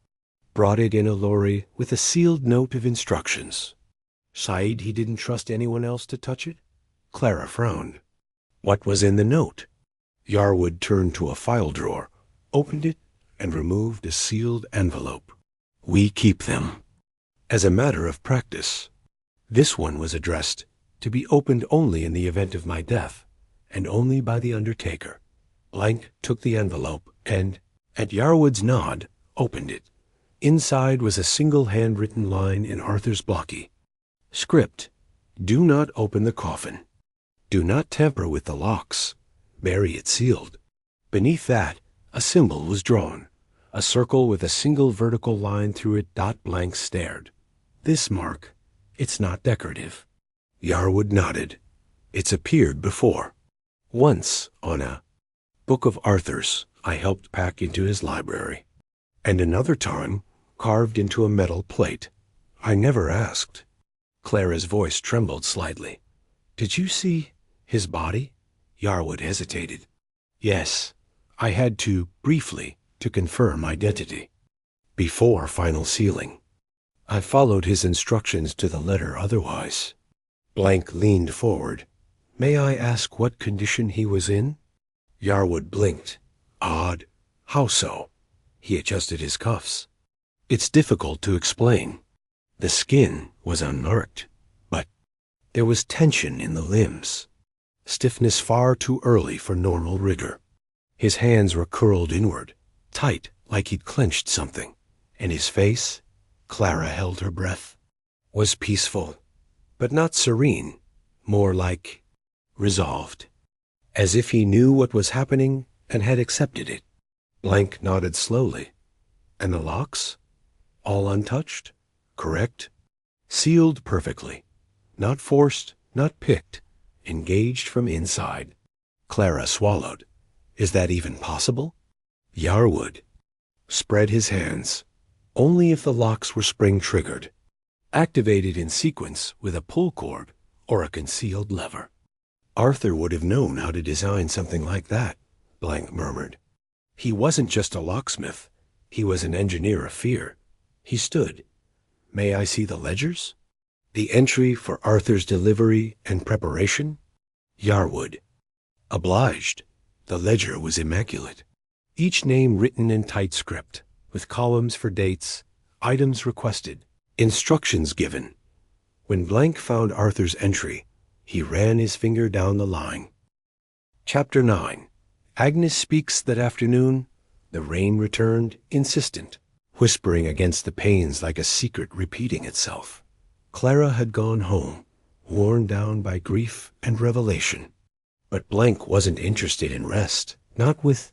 Brought it in a lorry with a sealed note of instructions. Said he didn't trust anyone else to touch it?" Clara frowned. "What was in the note?" Yarwood turned to a file drawer, opened it, and removed a sealed envelope. "We keep them as a matter of practice. This one was addressed to be opened only in the event of my death, and only by the undertaker." Blanc took the envelope and, at Yarwood's nod, opened it. Inside was a single handwritten line in Arthur's blocky script: "Do not open the coffin. Do not tamper with the locks. Bury it sealed." Beneath that, a symbol was drawn, a circle with a single vertical line through it. Blanc stared. "This mark, it's not decorative." Yarwood nodded. "It's appeared before. Once on a book of Arthur's I helped pack into his library, and another time carved into a metal plate. I never asked." Clara's voice trembled slightly. "Did you see his body?" Yarwood hesitated. "Yes, I had to, briefly, to confirm identity. Before final sealing. I followed his instructions to the letter otherwise." Blanc leaned forward. "May I ask what condition he was in?" Yarwood blinked. "Odd. How so?" He adjusted his cuffs. "It's difficult to explain. The skin was unmarked, but there was tension in the limbs. Stiffness far too early for normal rigor. His hands were curled inward, tight like he'd clenched something, and his face," Clara held her breath, "was peaceful, but not serene, more like resolved, as if he knew what was happening and had accepted it." Blanc nodded slowly. "And the locks? All untouched? Correct? Sealed perfectly. Not forced, not picked. Engaged from inside." Clara swallowed. "Is that even possible?" Yarwood spread his hands. "Only if the locks were spring-triggered, activated in sequence with a pull cord or a concealed lever." "Arthur would have known how to design something like that," Blanc murmured. "He wasn't just a locksmith. He was an engineer of fear." He stood. "May I see the ledgers? The entry for Arthur's delivery and preparation?" Yarwood obliged. The ledger was immaculate. Each name written in tight script, with columns for dates, items requested, instructions given. When Blanc found Arthur's entry, he ran his finger down the line. Chapter 9. Agnes speaks that afternoon. The rain returned, insistent, whispering against the panes like a secret repeating itself. Clara had gone home, worn down by grief and revelation. But Blanc wasn't interested in rest, not with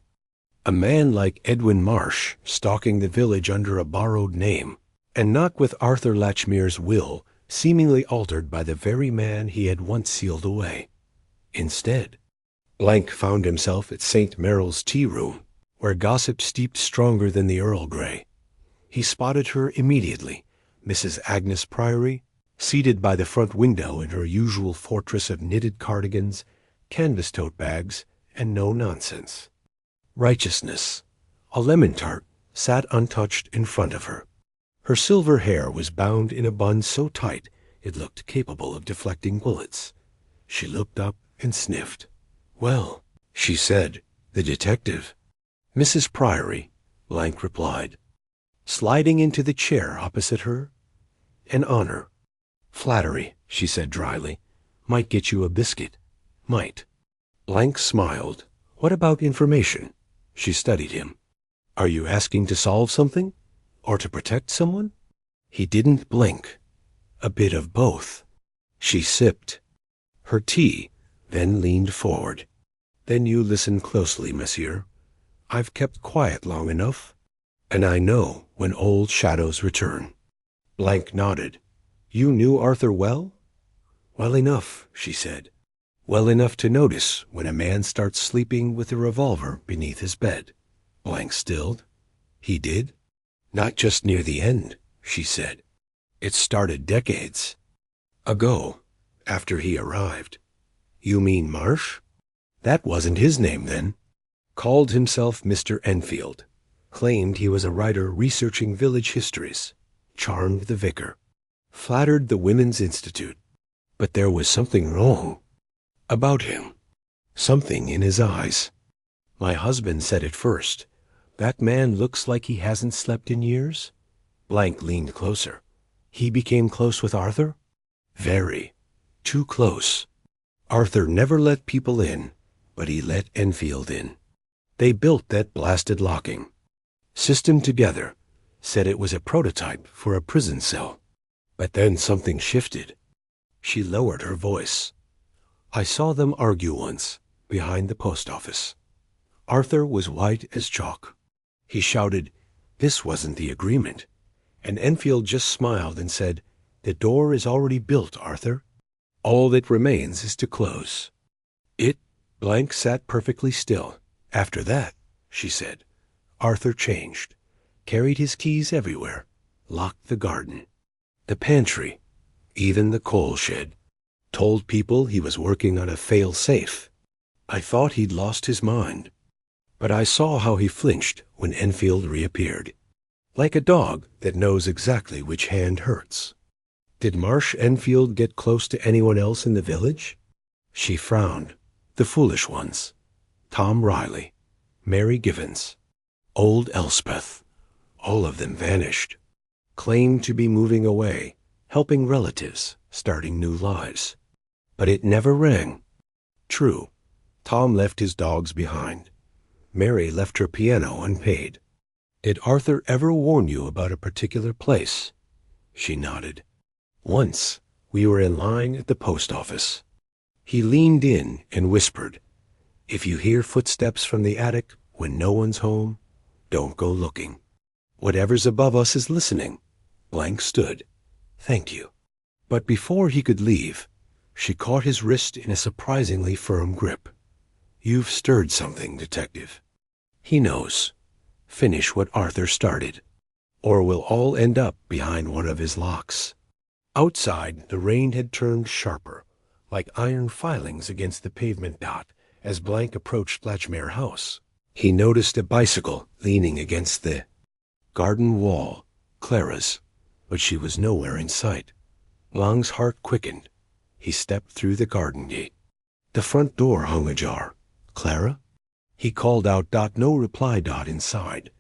a man like Edwin Marsh stalking the village under a borrowed name, and not with Arthur Latchmere's will seemingly altered by the very man he had once sealed away. Instead, Blanc found himself at St. Meryl's tea-room, where gossip steeped stronger than the Earl Grey. He spotted her immediately, Mrs. Agnes Priory, seated by the front window in her usual fortress of knitted cardigans, canvas tote bags, and no nonsense. Righteousness, a lemon tart, sat untouched in front of her. Her silver hair was bound in a bun so tight it looked capable of deflecting bullets. She looked up and sniffed. "Well," she said, "the detective." "Mrs. Priory," Blanc replied, sliding into the chair opposite her. "An honor." "Flattery," she said dryly. "Might get you a biscuit. Might." Blanc smiled. "What about information?" She studied him. "Are you asking to solve something? Or to protect someone?" He didn't blink. A bit of both. She sipped her tea, then leaned forward. Then you listen closely, monsieur. I've kept quiet long enough, and I know when old shadows return. Blanc nodded. You knew Arthur well? Well enough, she said. Well enough to notice when a man starts sleeping with a revolver beneath his bed. Blanc stilled. He did? Not just near the end, she said. It started decades ago, after he arrived. You mean Marsh? That wasn't his name then. Called himself Mr. Enfield. Claimed he was a writer researching village histories. Charmed the vicar. Flattered the Women's Institute. But there was something wrong about him. Something in his eyes. My husband said it first. That man looks like he hasn't slept in years. Blanc leaned closer. He became close with Arthur? Very. Too close. Arthur never let people in, but he let Enfield in. They built that blasted locking system together, said it was a prototype for a prison cell. But then something shifted. She lowered her voice. I saw them argue once, behind the post office. Arthur was white as chalk. He shouted, this wasn't the agreement. And Enfield just smiled and said, the door is already built, Arthur. All that remains is to close. Blanc sat perfectly still. After that, she said, Arthur changed, carried his keys everywhere, locked the garden, the pantry, even the coal shed. Told people he was working on a fail-safe. I thought he'd lost his mind. But I saw how he flinched when Enfield reappeared. Like a dog that knows exactly which hand hurts. Did Marsh Enfield get close to anyone else in the village? She frowned. The foolish ones. Tom Riley, Mary Givens, old Elspeth. All of them vanished. Claimed to be moving away, helping relatives, starting new lives. But it never rang. True, Tom left his dogs behind. Mary left her piano unpaid. Did Arthur ever warn you about a particular place? She nodded. Once, we were in line at the post office. He leaned in and whispered, if you hear footsteps from the attic when no one's home, don't go looking. Whatever's above us is listening. Blanc stood. Thank you. But before he could leave, she caught his wrist in a surprisingly firm grip. You've stirred something, detective. He knows. Finish what Arthur started, or we'll all end up behind one of his locks. Outside, the rain had turned sharper, like iron filings against the pavement dot, as Blanc approached Blatchmere House. He noticed a bicycle leaning against the garden wall, Clara's, but she was nowhere in sight. Blanc's heart quickened. He stepped through the garden gate. The front door hung ajar. Clara? He called out. No reply. Inside.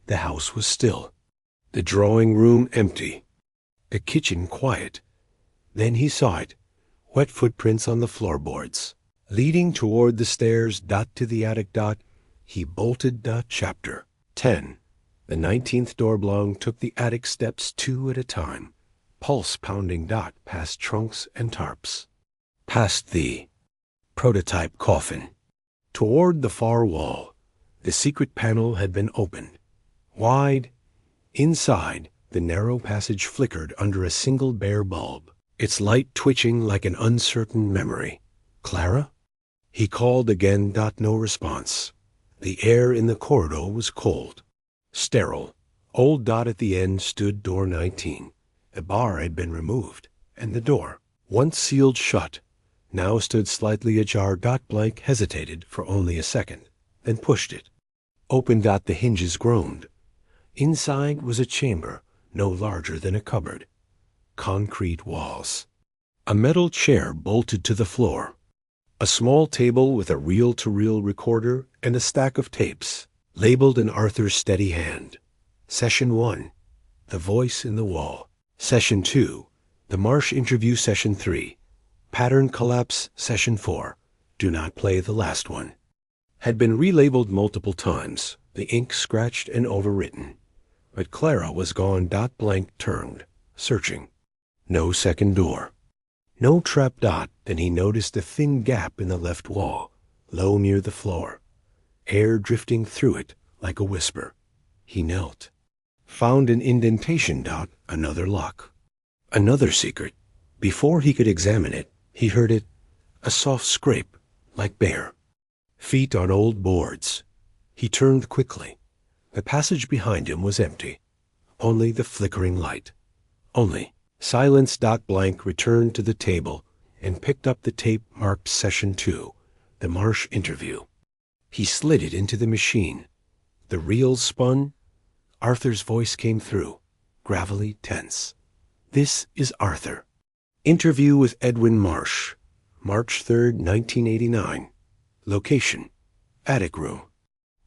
The house was still. The drawing room empty. The kitchen quiet. Then he saw it. Wet footprints on the floorboards. Leading toward the stairs. To the attic. He bolted. Chapter 10. The 19th door. Blanc took the attic steps 2 at a time. Pulse pounding. Past trunks and tarps. Past the prototype coffin. Toward the far wall. The secret panel had been opened. Wide. Inside, the narrow passage flickered under a single bare bulb, its light twitching like an uncertain memory. Clara? He called again. No response. The air in the corridor was cold. Sterile. Old at the end stood door 19. The bar had been removed, and the door, once sealed shut, now stood slightly ajar. Blanc hesitated for only a second, then pushed it. Opened. The hinges groaned. Inside was a chamber no larger than a cupboard. Concrete walls. A metal chair bolted to the floor. A small table with a reel-to-reel recorder and a stack of tapes, labeled in Arthur's steady hand. Session 1, The Voice in the Wall. Session 2, The Marsh Interview. Session 3, Pattern Collapse. Session 4, Do Not Play the Last One. Had been relabeled multiple times, the ink scratched and overwritten. But Clara was gone. Blanc turned, searching. No second door. No trap dot. Then he noticed a thin gap in the left wall, low near the floor, air drifting through it like a whisper. He knelt. Found an indentation dot, another lock. Another secret. Before he could examine it, he heard it, a soft scrape, like bare feet on old boards. He turned quickly. The passage behind him was empty. Only the flickering light. Only. Silence. Blanc returned to the table and picked up the tape marked Session 2, the Marsh interview. He slid it into the machine. The reels spun. Arthur's voice came through, gravelly, tense. "This is Arthur. Interview with Edwin Marsh, March 3rd, 1989. Location, attic room.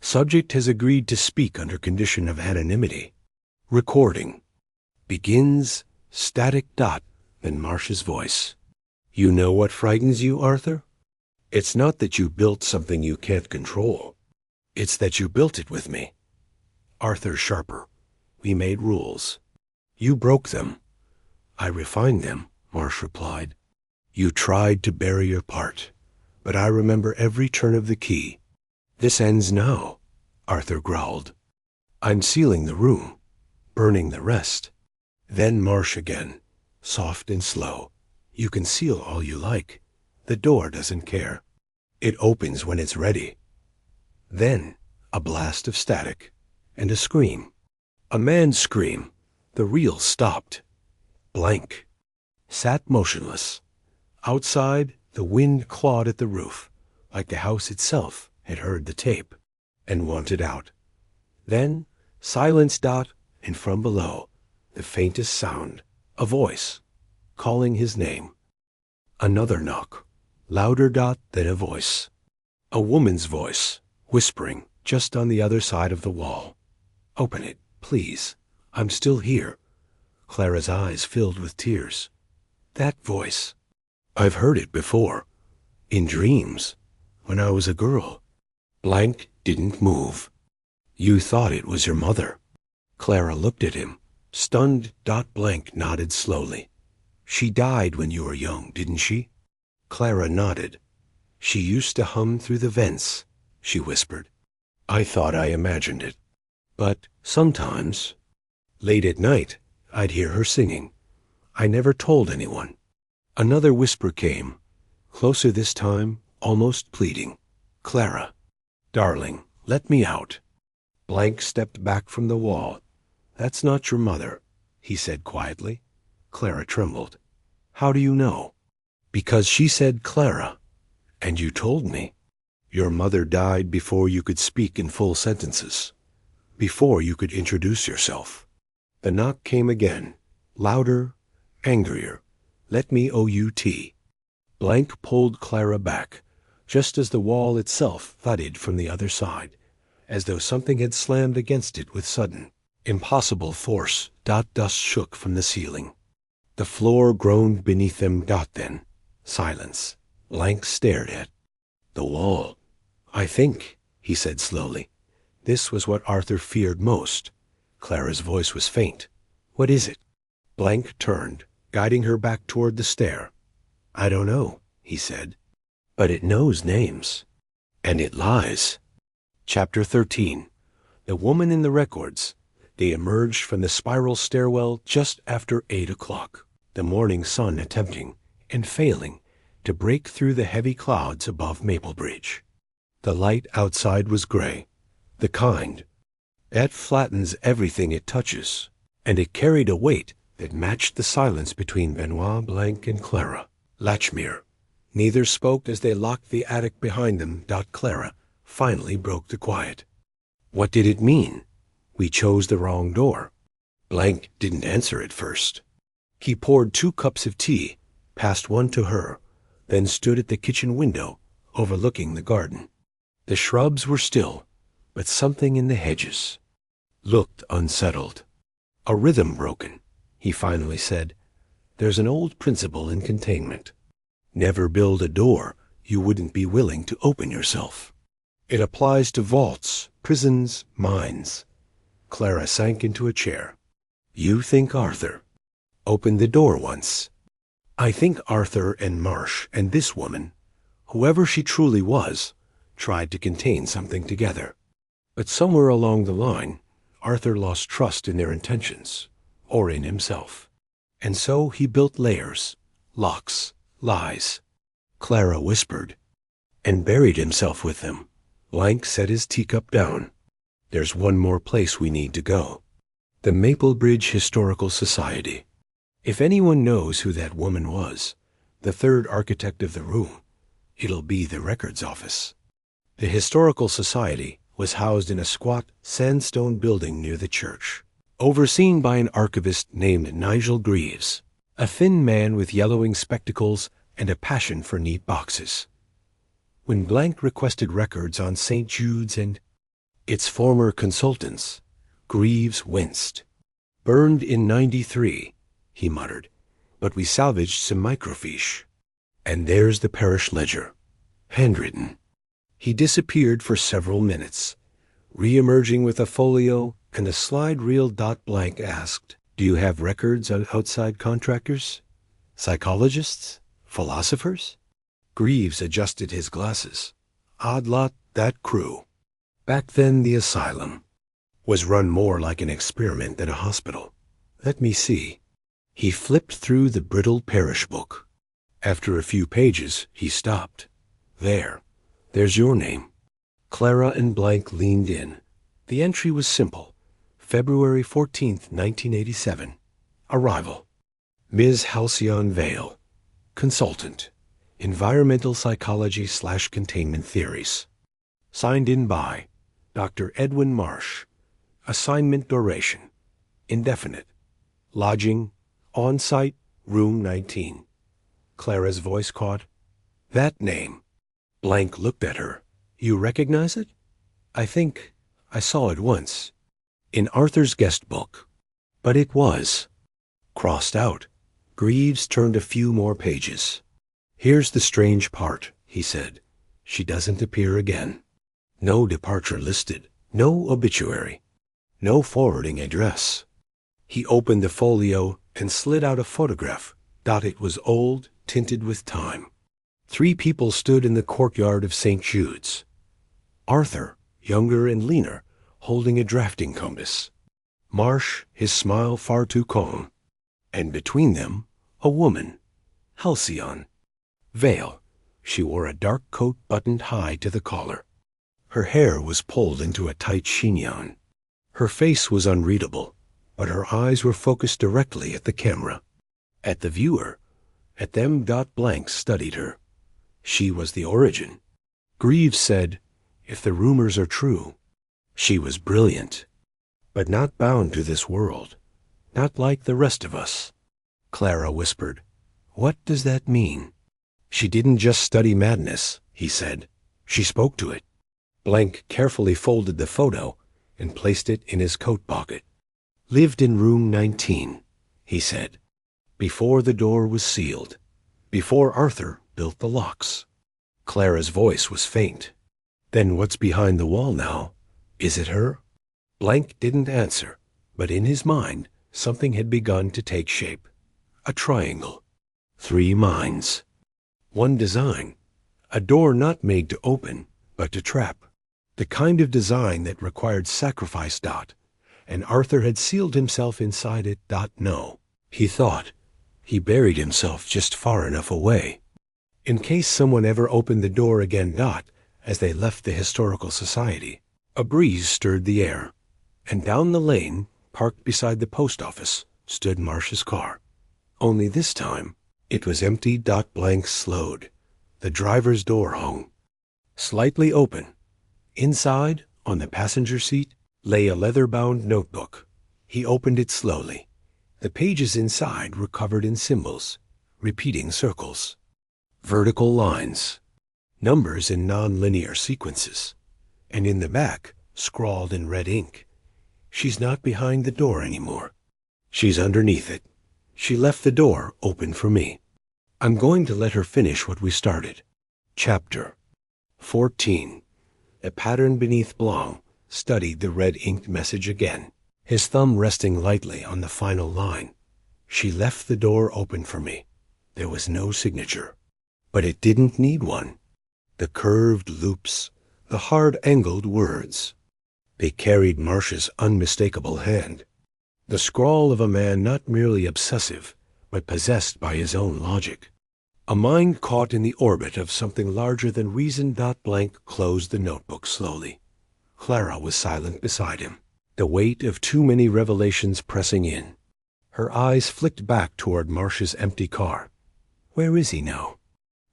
Subject has agreed to speak under condition of anonymity. Recording. Begins, static dot, then Marsh's voice. You know what frightens you, Arthur? It's not that you built something you can't control. It's that you built it with me." Arthur sharper. "We made rules. You broke them. I refined them," Marsh replied. "You tried to bury your part, but I remember every turn of the key. This ends now," Arthur growled. "I'm sealing the room, burning the rest." Then Marsh again, soft and slow. "You can seal all you like. The door doesn't care. It opens when it's ready." Then a blast of static and a scream. A man's scream. The reel stopped. Blank. Sat motionless. Outside, the wind clawed at the roof, like the house itself had heard the tape and wanted out. Then silence dot, and from below, the faintest sound, a voice, calling his name. Another knock, louder dot than a voice. A woman's voice, whispering just on the other side of the wall. "Open it, please. I'm still here." Clara's eyes filled with tears. That voice. I've heard it before. In dreams. When I was a girl. Blanc didn't move. "You thought it was your mother." Clara looked at him. Stunned. Blanc nodded slowly. "She died when you were young, didn't she?" Clara nodded. "She used to hum through the vents," she whispered. "I thought I imagined it. But sometimes, late at night, I'd hear her singing. I never told anyone." Another whisper came, closer this time, almost pleading. "Clara, darling, let me out." Blanc stepped back from the wall. "That's not your mother," he said quietly. Clara trembled. "How do you know?" "Because she said Clara, and you told me. Your mother died before you could speak in full sentences, before you could introduce yourself." The knock came again, louder, angrier. "Let me out." Blanc pulled Clara back, just as the wall itself thudded from the other side, as though something had slammed against it with sudden, impossible force. Dust shook from the ceiling. The floor groaned beneath them. Then silence. Blanc stared at the wall. "I think," he said slowly. This was what Arthur feared most. Clara's voice was faint. "What is it?" Blanc turned, guiding her back toward the stair. "I don't know," he said. "But it knows names. And it lies." Chapter 13. The Woman in the Records. They emerged from the spiral stairwell just after 8 o'clock, the morning sun attempting, and failing, to break through the heavy clouds above Maplebridge. The light outside was gray, the kind that flattens everything it touches, and it carried a weight that matched the silence between Benoit Blanc and Clara. Latchmere. Neither spoke as they locked the attic behind them. Clara finally broke the quiet. "What did it mean? We chose the wrong door." Blanc didn't answer at first. He poured 2 cups of tea, passed one to her, then stood at the kitchen window, overlooking the garden. The shrubs were still, but something in the hedges looked unsettled. "A rhythm broken," he finally said. "There's an old principle in containment. Never build a door you wouldn't be willing to open yourself. It applies to vaults, prisons, mines." Clara sank into a chair. "You think Arthur opened the door once. I think Arthur and Marsh and this woman, whoever she truly was, tried to contain something together. But somewhere along the line, Arthur lost trust in their intentions, or in himself. And so he built layers, locks, lies. Clara whispered, and buried himself with them. Blanc set his teacup down. There's one more place we need to go. The Maplebridge Historical Society. If anyone knows who that woman was, the third architect of the room, it'll be the records office. The Historical Society was housed in a squat sandstone building near the church, overseen by an archivist named Nigel Greaves, a thin man with yellowing spectacles and a passion for neat boxes. When Blanc requested records on St. Jude's and its former consultants, Greaves winced. "Burned in '93, he muttered, "but we salvaged some microfiche. And there's the parish ledger, handwritten." He disappeared for several minutes, re-emerging with a folio and a slide reel. Blanc asked, "Do you have records on outside contractors? Psychologists? Philosophers?" Greaves adjusted his glasses. "Odd lot, that crew. Back then the asylum was run more like an experiment than a hospital. Let me see." He flipped through the brittle parish book. After a few pages, he stopped. There's your name." Clara and Blanc leaned in. The entry was simple. February 14th, 1987. Arrival. Ms. Halcyon Vale. Consultant. Environmental Psychology / Containment Theories. Signed in by Dr. Edwin Marsh. Assignment duration indefinite. Lodging on-site, room 19. Clara's voice caught. "That name." Blanc looked at her. "You recognize it?" "I think I saw it once. In Arthur's guest book." But it was crossed out. Greaves turned a few more pages. "Here's the strange part," he said. "She doesn't appear again. No departure listed. No obituary. No forwarding address." He opened the folio and slid out a photograph. It was old, tinted with time. 3 people stood in the courtyard of St. Jude's. Arthur, younger and leaner, holding a drafting compass. Marsh, his smile far too calm. And between them, a woman, Halcyon Vale. She wore a dark coat buttoned high to the collar. Her hair was pulled into a tight chignon. Her face was unreadable, but her eyes were focused directly at the camera. At the viewer, at them. Blanc studied her. She was the origin. Greaves said, if the rumors are true, she was brilliant, but not bound to this world, not like the rest of us. Clara whispered, "What does that mean?" "She didn't just study madness," he said. "She spoke to it." Blanc carefully folded the photo and placed it in his coat pocket. "Lived in room 19, he said, before the door was sealed, before Arthur built the locks." Clara's voice was faint. "Then what's behind the wall now? Is it her?" Blanc didn't answer, but in his mind something had begun to take shape. A triangle. 3 minds. One design. A door not made to open, but to trap. The kind of design that required sacrifice. And Arthur had sealed himself inside it. No, he thought. He buried himself just far enough away, in case someone ever opened the door again. As they left the Historical Society, a breeze stirred the air, and down the lane, parked beside the post office, stood Marsh's car. Only this time, it was empty. Blanc slowed. The driver's door hung slightly open. Inside, on the passenger seat, lay a leather-bound notebook. He opened it slowly. The pages inside were covered in symbols, repeating circles, vertical lines, numbers in non-linear sequences, and in the back, scrawled in red ink, "She's not behind the door anymore. She's underneath it. She left the door open for me. I'm going to let her finish what we started." Chapter 14. A pattern beneath. Blanc studied the red-inked message again, his thumb resting lightly on the final line. She left the door open for me. There was no signature. But it didn't need one. The curved loops, the hard-angled words. They carried Marsh's unmistakable hand. The scrawl of a man not merely obsessive, but possessed by his own logic. A mind caught in the orbit of something larger than reason. Blanc closed the notebook slowly. Clara was silent beside him, the weight of too many revelations pressing in. Her eyes flicked back toward Marsh's empty car. Where is he now?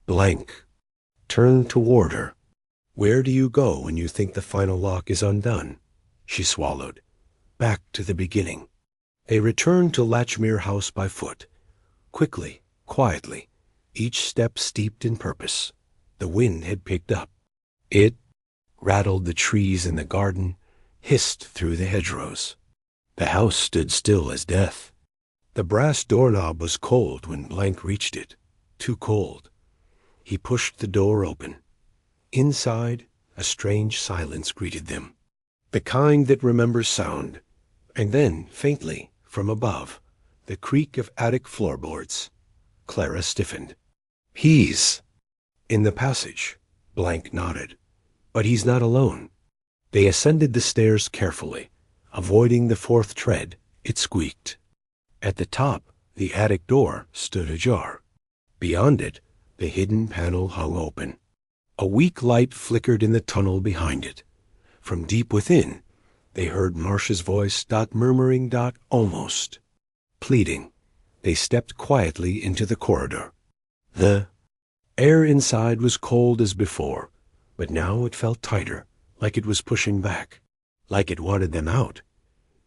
Blanc turned toward her. Where do you go when you think the final lock is undone? She swallowed. Back to the beginning. They returned to Latchmere House by foot. Quickly, quietly, each step steeped in purpose. The wind had picked up. It rattled the trees in the garden, hissed through the hedgerows. The house stood still as death. The brass doorknob was cold when Blanc reached it. Too cold. He pushed the door open. Inside, a strange silence greeted them. The kind that remembers sound. And then, faintly, from above, the creak of attic floorboards. Clara stiffened. He's in the passage. Blanc nodded. But he's not alone. They ascended the stairs carefully. Avoiding the fourth tread, it squeaked. At the top, the attic door stood ajar. Beyond it, the hidden panel hung open. A weak light flickered in the tunnel behind it. From deep within, they heard Marsh's voice, murmuring, almost. Pleading, they stepped quietly into the corridor. The air inside was cold as before, but now it felt tighter, like it was pushing back, like it wanted them out.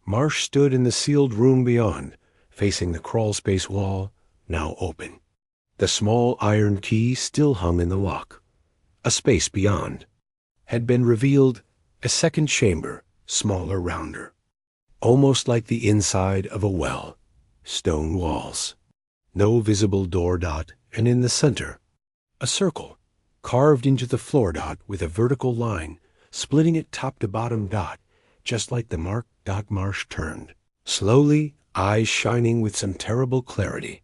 Marsh stood in the sealed room beyond, facing the crawlspace wall, now open. The small iron key still hung in the lock. A space beyond had been revealed, a second chamber, smaller, rounder, almost like the inside of a well. Stone walls, no visible door. And in the center, a circle, carved into the floor. With a vertical line, splitting it top to bottom. Just like the mark. Marsh turned, slowly, eyes shining with some terrible clarity.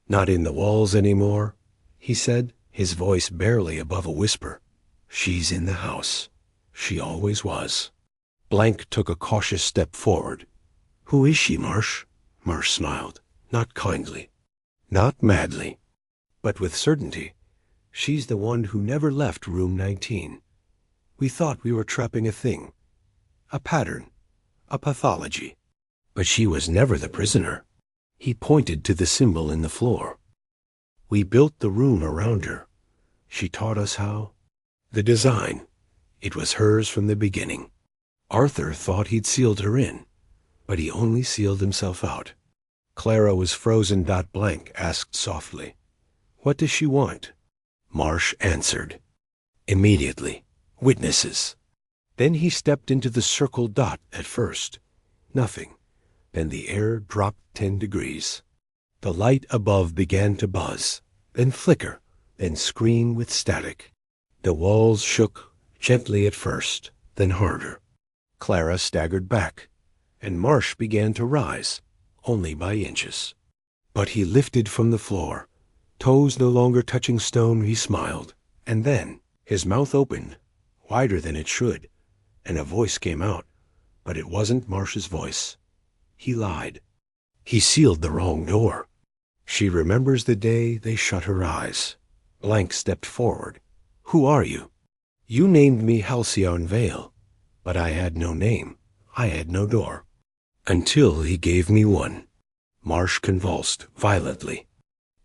Not in the walls anymore, he said, his voice barely above a whisper. She's in the house. She always was. Blanc took a cautious step forward. Who is she, Marsh? Marsh smiled, not kindly, not madly, but with certainty. She's the one who never left room 19. We thought we were trapping a thing, a pattern, a pathology. But she was never the prisoner. He pointed to the symbol in the floor. We built the room around her. She taught us how. The design. It was hers from the beginning. Arthur thought he'd sealed her in, but he only sealed himself out. Clara was frozen. Blanc asked softly, What does she want? Marsh answered. Immediately. Witnesses. Then he stepped into the circle. At first, nothing. Then the air dropped 10 degrees. The light above began to buzz, then flicker, then scream with static. The walls shook, gently at first, then harder. Clara staggered back, and Marsh began to rise, only by inches. But he lifted from the floor, toes no longer touching stone. He smiled, and then his mouth opened, wider than it should, and a voice came out, but it wasn't Marsh's voice. He lied. He sealed the wrong door. She remembers the day they shut her eyes. Blanc stepped forward. Who are you? You named me Halcyon Vale, but I had no name. I had no door. Until he gave me one. Marsh convulsed violently,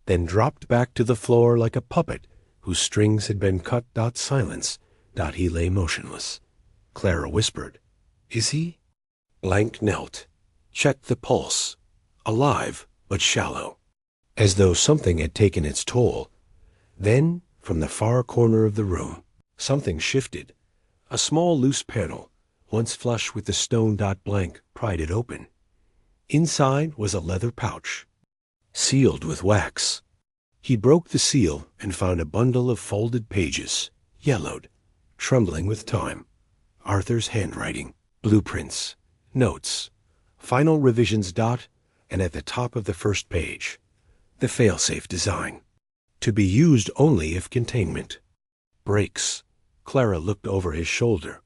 then dropped back to the floor like a puppet whose strings had been cut. Silence. He lay motionless. Clara whispered, Is he? Blanc knelt, checked the pulse, alive but shallow, as though something had taken its toll. Then, from the far corner of the room, something shifted. A small loose panel, once flush with the stone. Blanc pried it open. Inside was a leather pouch, sealed with wax. He broke the seal and found a bundle of folded pages, yellowed, trembling with time. Arthur's handwriting, blueprints, notes, final revisions. and at the top of the first page, the failsafe design. To be used only if containment breaks. Clara looked over his shoulder.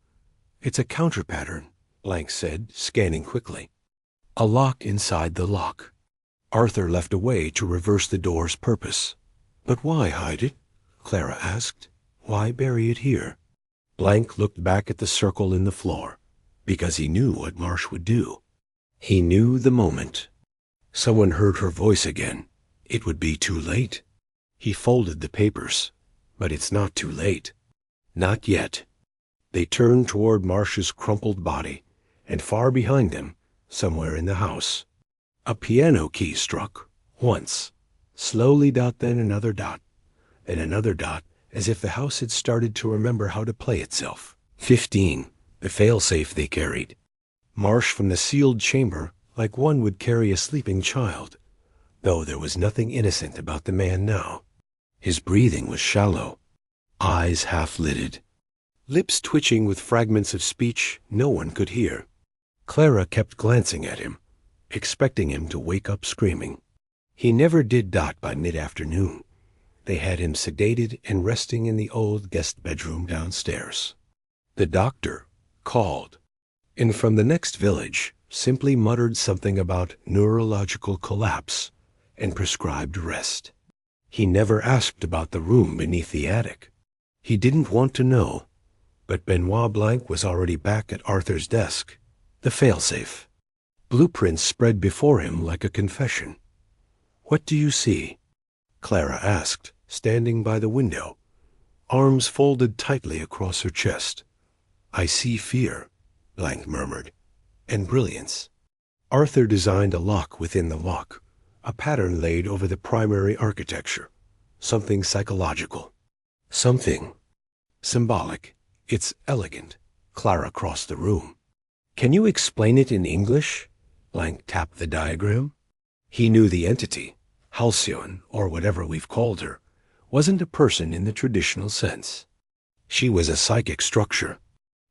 It's a counter pattern, Blanc said, scanning quickly. A lock inside the lock. Arthur left a way to reverse the door's purpose. But why hide it? Clara asked. Why bury it here? Blanc looked back at the circle in the floor, because he knew what Marsh would do. He knew the moment. Someone heard her voice again. It would be too late. He folded the papers. But it's not too late. Not yet. They turned toward Marsh's crumpled body, and far behind them, somewhere in the house, a piano key struck, once, slowly, then another dot, and another dot, as if the house had started to remember how to play itself. 15, the failsafe they carried. Marsh from the sealed chamber, like one would carry a sleeping child, though there was nothing innocent about the man now. His breathing was shallow, eyes half-lidded, lips twitching with fragments of speech no one could hear. Clara kept glancing at him, expecting him to wake up screaming. He never did by mid-afternoon. They had him sedated and resting in the old guest bedroom downstairs. The doctor called, and from the next village simply muttered something about neurological collapse and prescribed rest. He never asked about the room beneath the attic. He didn't want to know, but Benoit Blanc was already back at Arthur's desk. The failsafe. Blueprints spread before him like a confession. What do you see? Clara asked, standing by the window, arms folded tightly across her chest. I see fear, Blanc murmured, and brilliance. Arthur designed a lock within the lock, a pattern laid over the primary architecture, something psychological, something symbolic. It's elegant. Clara crossed the room. Can you explain it in English? Blanc tapped the diagram. He knew the entity, Halcyon, or whatever we've called her, wasn't a person in the traditional sense. She was a psychic structure,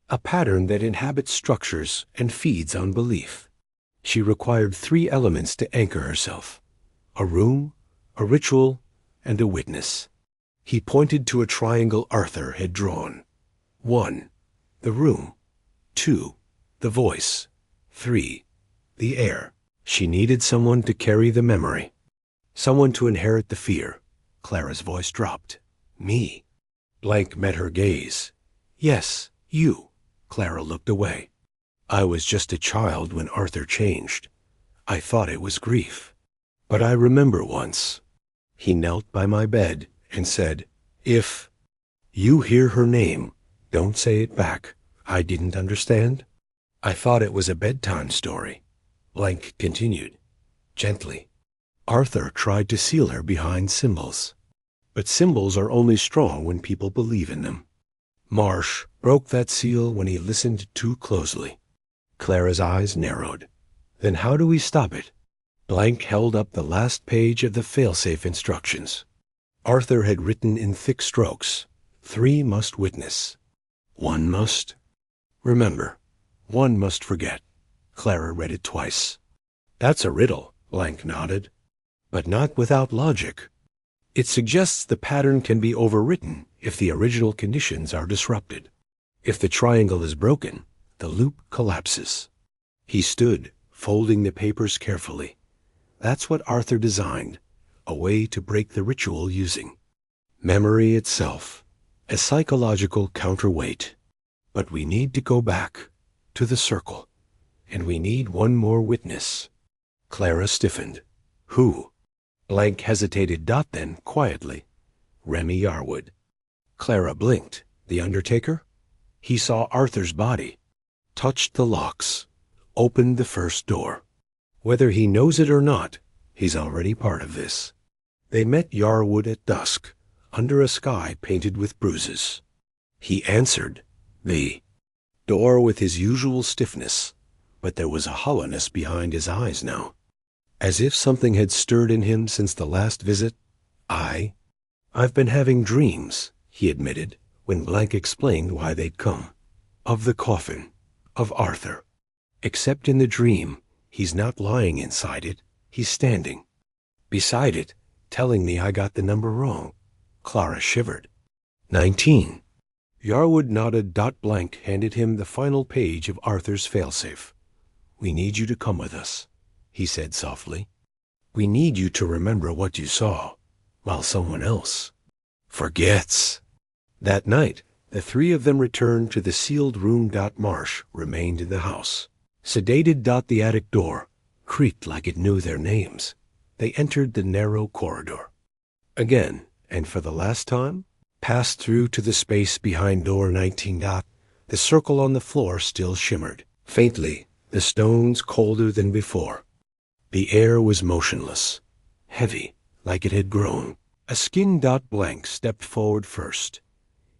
a pattern that inhabits structures and feeds on belief. She required 3 elements to anchor herself: a room, a ritual, and a witness. He pointed to a triangle Arthur had drawn. 1, the room. 2, the voice. 3, the air. She needed someone to carry the memory, someone to inherit the fear. Clara's voice dropped. Me. Blanc met her gaze. Yes, you. Clara looked away. I was just a child when Arthur changed. I thought it was grief. But I remember once. He knelt by my bed and said, if you hear her name, don't say it back. I didn't understand. I thought it was a bedtime story. Blanc continued, gently. Arthur tried to seal her behind symbols. But symbols are only strong when people believe in them. Marsh broke that seal when he listened too closely. Clara's eyes narrowed. Then how do we stop it? Blanc held up the last page of the failsafe instructions. Arthur had written in thick strokes, 3 must witness. 1 must remember. 1 must forget. Clara read it twice. That's a riddle, Blanc nodded. But not without logic. It suggests the pattern can be overwritten if the original conditions are disrupted. If the triangle is broken, the loop collapses. He stood, folding the papers carefully. That's what Arthur designed, a way to break the ritual using memory itself, a psychological counterweight. But we need to go back to the circle, and we need 1 more witness. Clara stiffened. Who? Blanc hesitated, then, quietly. Remy Yarwood. Clara blinked. The undertaker? He saw Arthur's body, touched the locks, opened the first door. Whether he knows it or not, he's already part of this. They met Yarwood at dusk, under a sky painted with bruises. He answered the door with his usual stiffness, but there was a hollowness behind his eyes now, as if something had stirred in him since the last visit. I've been having dreams, he admitted, when Blanc explained why they'd come. Of the coffin, of Arthur. Except in the dream, he's not lying inside it. He's standing beside it, telling me I got the number wrong. Clara shivered. 19. Yarwood nodded. Blanc handed him the final page of Arthur's failsafe. We need you to come with us, he said softly. We need you to remember what you saw, while someone else forgets. That night, the three of them returned to the sealed room. Marsh remained in the house. Sedated. The attic door creaked like it knew their names. They entered the narrow corridor. Again, and for the last time, passed through to the space behind door 19. The circle on the floor still shimmered, faintly, the stones colder than before. The air was motionless, heavy, like it had grown. A skin. Blanc stepped forward first.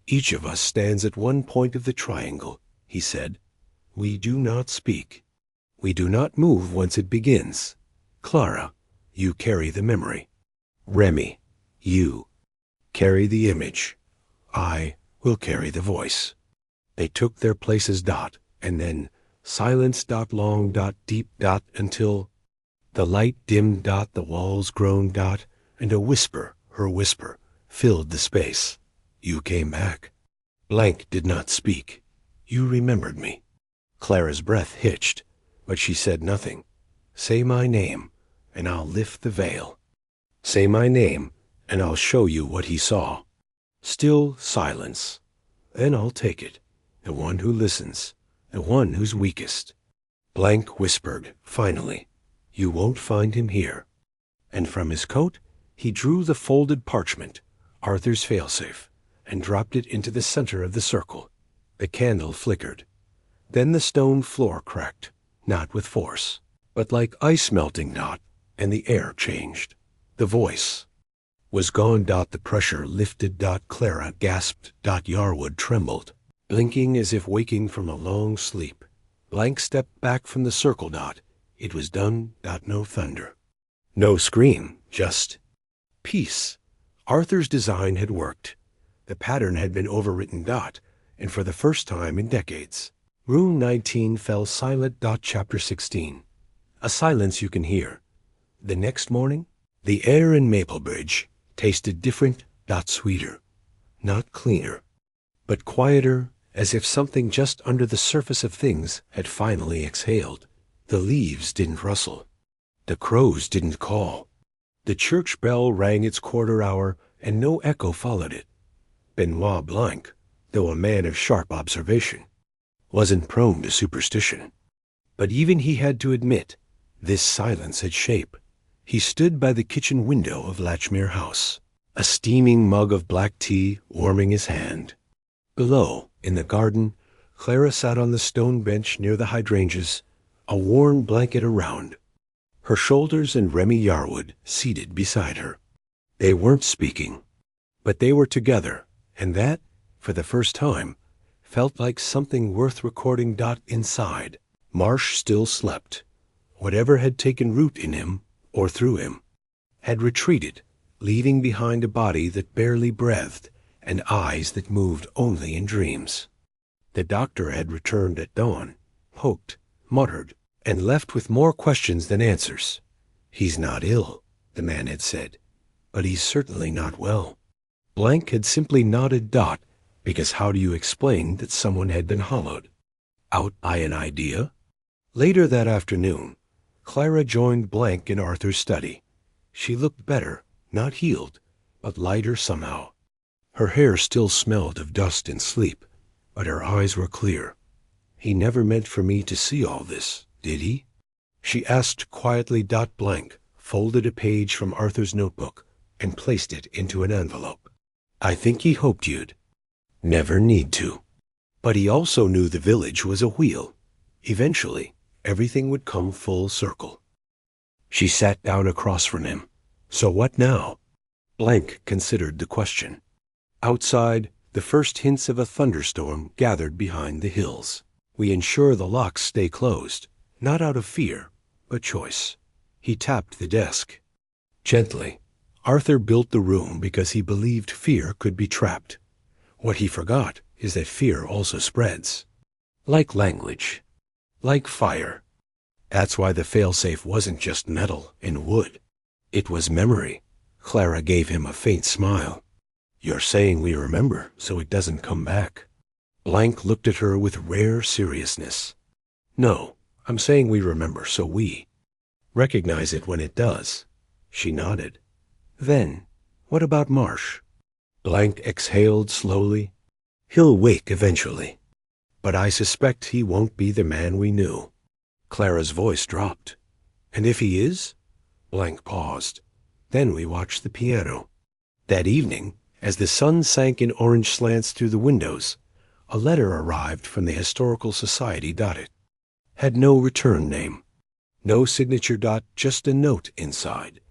Each of us stands at one point of the triangle, he said. We do not speak. We do not move once it begins. Clara, you carry the memory. Remy, you carry the image. I will carry the voice. They took their places. And then silence. Long. Deep. Until the light dimmed. The walls groaned. And a whisper, her whisper, filled the space. You came back. Blanc did not speak. You remembered me. Clara's breath hitched, but she said nothing. Say my name, and I'll lift the veil. Say my name, and I'll show you what he saw. Still silence. Then I'll take it, the one who listens, the one who's weakest. Blanc whispered, finally, you won't find him here. And from his coat, he drew the folded parchment, Arthur's failsafe, and dropped it into the center of the circle. The candle flickered. Then the stone floor cracked, not with force, but like ice melting. And the air changed. The voice was gone. The pressure lifted. Clara gasped. Yarwood trembled, blinking as if waking from a long sleep. Blanc stepped back from the circle. It was done. No thunder. No scream, just peace. Arthur's design had worked. The pattern had been overwritten. And for the first time in decades. Room 19 fell silent. Chapter 16. A silence you can hear. The next morning, the air in Maplebridge tasted different. Sweeter. Not cleaner, but quieter, as if something just under the surface of things had finally exhaled. The leaves didn't rustle. The crows didn't call. The church bell rang its quarter hour, and no echo followed it. Benoit Blanc, though a man of sharp observation, wasn't prone to superstition. But even he had to admit, this silence had shape. He stood by the kitchen window of Latchmere House, a steaming mug of black tea warming his hand. Below, in the garden, Clara sat on the stone bench near the hydrangeas, a worn blanket around, her shoulders and Remy Yarwood seated beside her. They weren't speaking, but they were together, and that, for the first time, felt like something worth recording. Inside, Marsh still slept. Whatever had taken root in him, or through him, had retreated, leaving behind a body that barely breathed and eyes that moved only in dreams. The doctor had returned at dawn, poked, muttered, and left with more questions than answers. He's not ill, the man had said, but he's certainly not well. Blanc had simply nodded. Because how do you explain that someone had been hollowed out by an idea? Later that afternoon, Clara joined Blanc in Arthur's study. She looked better, not healed, but lighter somehow. Her hair still smelled of dust and sleep, but her eyes were clear. He never meant for me to see all this, did he? She asked quietly. Blanc folded a page from Arthur's notebook and placed it into an envelope. I think he hoped you'd never need to. But he also knew the village was a wheel. Eventually, everything would come full circle. She sat down across from him. So what now? Blanc considered the question. Outside, the first hints of a thunderstorm gathered behind the hills. We ensure the locks stay closed, not out of fear, but choice. He tapped the desk. Gently, Arthur built the room because he believed fear could be trapped. What he forgot is that fear also spreads. Like language. Like fire. That's why the failsafe wasn't just metal and wood. It was memory. Clara gave him a faint smile. You're saying we remember, so it doesn't come back. Blanc looked at her with rare seriousness. No, I'm saying we remember, so we recognize it when it does. She nodded. Then, what about Marsh? Blanc exhaled slowly. He'll wake eventually. But I suspect he won't be the man we knew. Clara's voice dropped. And if he is? Blanc paused. Then we watched the piano. That evening, as the sun sank in orange slants through the windows, a letter arrived from the Historical Society. It had no return name. No signature. Just a note inside.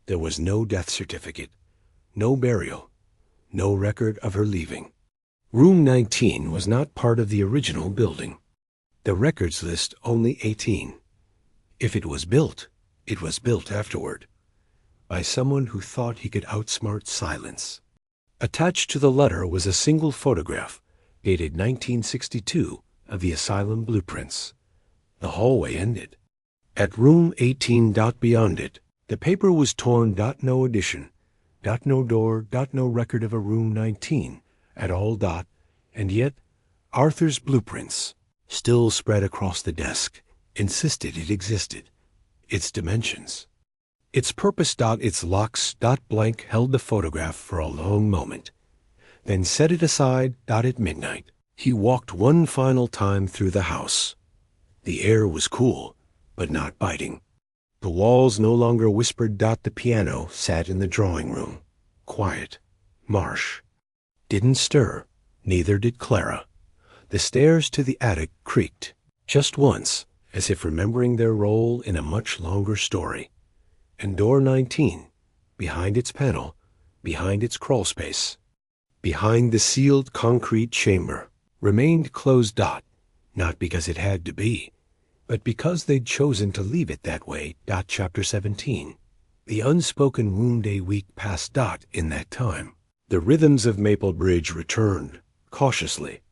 There was no death certificate, no burial, no record of her leaving. Room 19 was not part of the original building. The records list only 18. If it was built afterward, by someone who thought he could outsmart silence. Attached to the letter was a single photograph, dated 1962, of the asylum blueprints. The hallway ended. At room 18. Beyond it, the paper was torn. No addition. No door. No record of a room 19 at all. And yet, Arthur's blueprints, still spread across the desk, insisted it existed. Its dimensions. Its purpose. Its locks. Blanc held the photograph for a long moment, then set it aside. At midnight, he walked one final time through the house. The air was cool, but not biting. The walls no longer whispered. The piano sat in the drawing room, quiet. Marsh didn't stir, neither did Clara. The stairs to the attic creaked, just once, as if remembering their role in a much longer story. And door 19, behind its panel, behind its crawlspace, behind the sealed concrete chamber, remained closed. Not because it had to be, but because they'd chosen to leave it that way. Chapter 17. The unspoken wound-day week passed. In that time, the rhythms of Maplebridge returned, cautiously,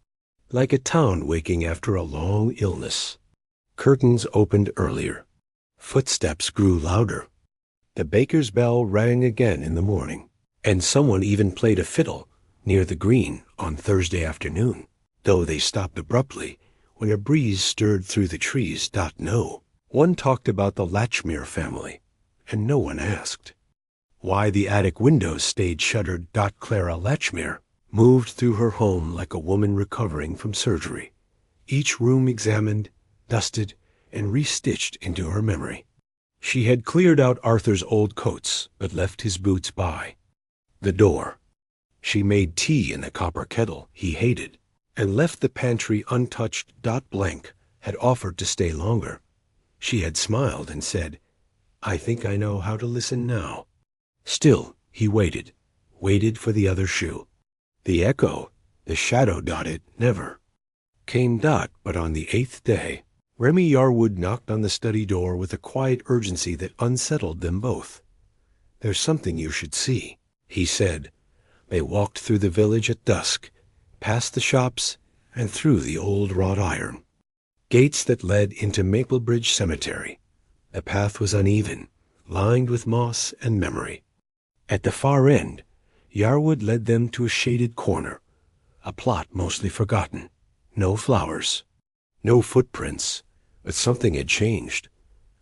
like a town waking after a long illness. Curtains opened earlier. Footsteps grew louder. The baker's bell rang again in the morning, and someone even played a fiddle near the green on Thursday afternoon, though they stopped abruptly when a breeze stirred through the trees. No. One talked about the Latchmere family, and no one asked why the attic windows stayed shuttered. Clara Latchmere moved through her home like a woman recovering from surgery, each room examined, dusted, and restitched into her memory. She had cleared out Arthur's old coats, but left his boots by the door. She made tea in the copper kettle he hated, and left the pantry untouched. Blanc had offered to stay longer. She had smiled and said, I think I know how to listen now. Still, he waited for the other shoe. The echo, the shadow. It never came. But on the 8th day, Remy Yarwood knocked on the study door with a quiet urgency that unsettled them both. There's something you should see, he said. They walked through the village at dusk, past the shops, and through the old wrought iron gates that led into Maplebridge Cemetery. The path was uneven, lined with moss and memory. At the far end, Yarwood led them to a shaded corner, a plot mostly forgotten. No flowers, no footprints, but something had changed.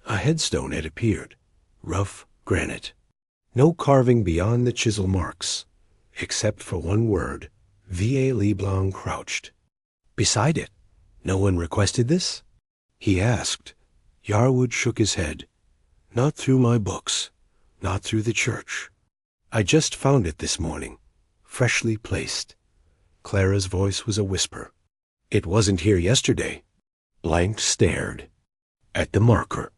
A headstone had appeared, rough granite. No carving beyond the chisel marks, except for one word, V.A. Leblanc crouched. Beside it. No one requested this? He asked. Yarwood shook his head. Not through my books, not through the church. I just found it this morning, freshly placed. Clara's voice was a whisper. It wasn't here yesterday. Blanc stared at the marker.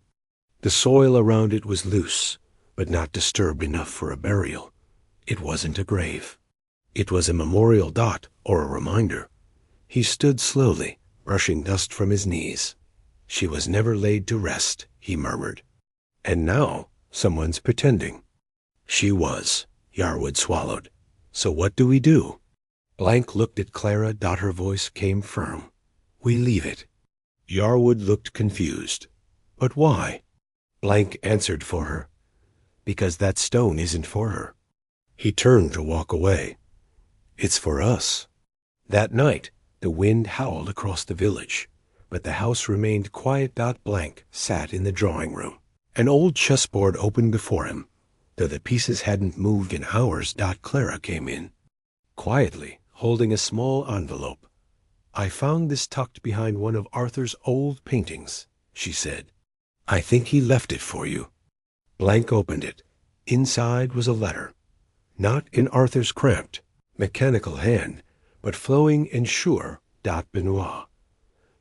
The soil around it was loose, but not disturbed enough for a burial. It wasn't a grave. It was a memorial. Or a reminder. He stood slowly, brushing dust from his knees. She was never laid to rest, he murmured. And now someone's pretending. She was. Yarwood swallowed. So what do we do? Blanc looked at Clara. Her voice came firm. We leave it. Yarwood looked confused. But why? Blank answered for her. Because that stone isn't for her. He turned to walk away. It's for us. That night, the wind howled across the village, but the house remained quiet. Blank sat in the drawing room. An old chessboard opened before him. Though the pieces hadn't moved in hours, Clara came in, quietly, holding a small envelope. I found this tucked behind one of Arthur's old paintings, she said. I think he left it for you. Blank opened it. Inside was a letter. Not in Arthur's cramped, mechanical hand, but flowing and sure. Benoit.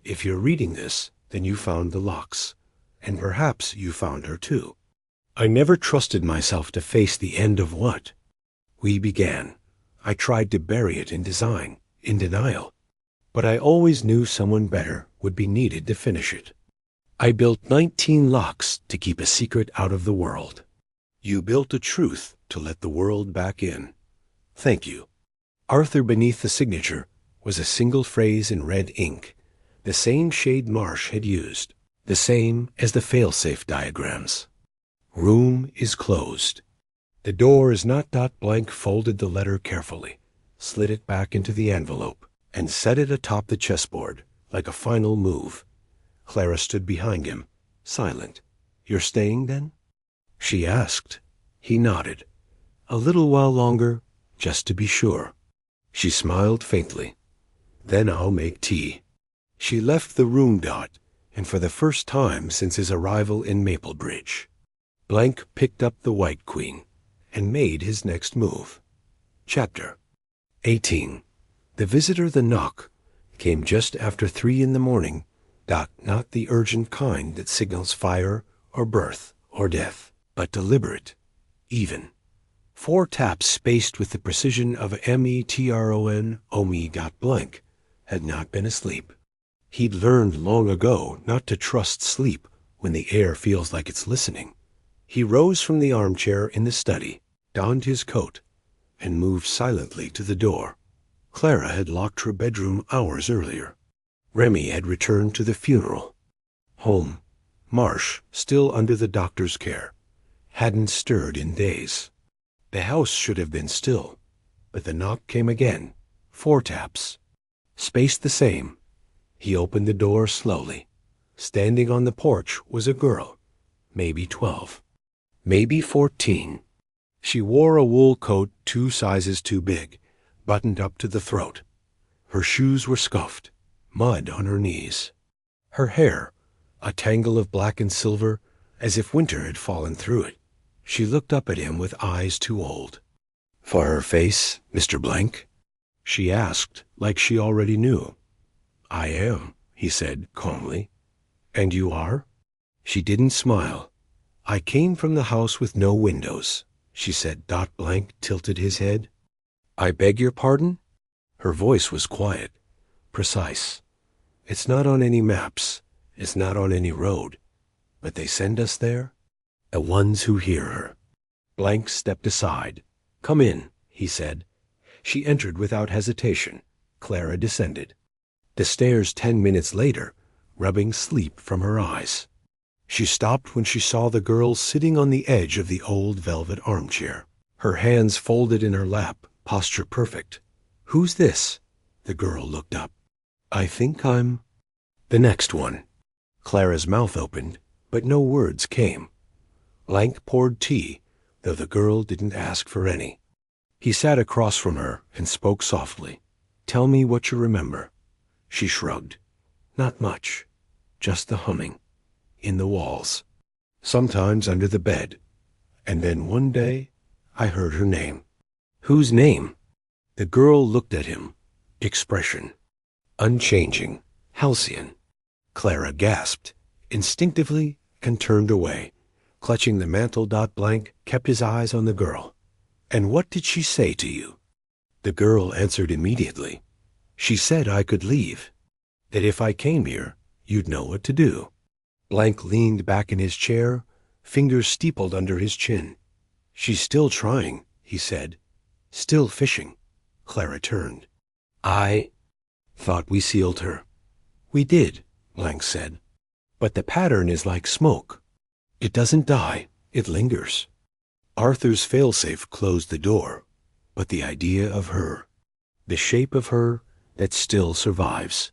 If you're reading this, then you found the locks. And perhaps you found her too. I never trusted myself to face the end of what we began. I tried to bury it in design, in denial. But I always knew someone better would be needed to finish it. I built 19 locks to keep a secret out of the world. You built a truth to let the world back in. Thank you. Arthur beneath the signature was a single phrase in red ink, the same shade Marsh had used, the same as the failsafe diagrams. Room is closed. The door is not. Blank folded the letter carefully, slid it back into the envelope, and set it atop the chessboard, like a final move. Clara stood behind him, silent. You're staying, then? She asked. He nodded. A little while longer, just to be sure. She smiled faintly. Then I'll make tea. She left the room. And for the first time since his arrival in Maplebridge, Blank picked up the White Queen and made his next move. Chapter 18. The visitor, the knock, came just after 3 in the morning. Not the urgent kind that signals fire or birth or death, but deliberate, even. 4 taps spaced with the precision of metron. Blank had not been asleep. He'd learned long ago not to trust sleep when the air feels like it's listening. He rose from the armchair in the study, donned his coat, and moved silently to the door. Clara had locked her bedroom hours earlier. Remy had returned to the funeral. Home, Marsh, still under the doctor's care, hadn't stirred in days. The house should have been still, but the knock came again. 4 taps. Spaced the same. He opened the door slowly. Standing on the porch was a girl, maybe 12, maybe 14. She wore a wool coat 2 sizes too big, buttoned up to the throat. Her shoes were scuffed, mud on her knees. Her hair, a tangle of black and silver, as if winter had fallen through it. She looked up at him with eyes too old. For her face, Mr. Blank? She asked, like she already knew. I am, he said calmly. And you are? She didn't smile. I came from the house with no windows, she said. Blank tilted his head. I beg your pardon? Her voice was quiet, precise. It's not on any maps. It's not on any road. But they send us there? The ones who hear her. Blank stepped aside. Come in, he said. She entered without hesitation. Clara descended. The stairs 10 minutes later, rubbing sleep from her eyes. She stopped when she saw the girl sitting on the edge of the old velvet armchair, her hands folded in her lap, posture perfect. Who's this? The girl looked up. I think I'm the next one. Clara's mouth opened, but no words came. Blank poured tea, though the girl didn't ask for any. He sat across from her and spoke softly. Tell me what you remember. She shrugged. Not much. Just the humming. In the walls. Sometimes under the bed. And then one day, I heard her name. Whose name? The girl looked at him. Expression. Unchanging. Halcyon. Clara gasped, instinctively, and turned away. Clutching the mantel. Blank kept his eyes on the girl. And what did she say to you? The girl answered immediately. She said I could leave. That if I came here, you'd know what to do. Blank leaned back in his chair, fingers steepled under his chin. She's still trying, he said. Still fishing. Clara turned. I thought we sealed her. We did, Blank said. But the pattern is like smoke. It doesn't die, it lingers. Arthur's failsafe closed the door, but the idea of her, the shape of her that still survives.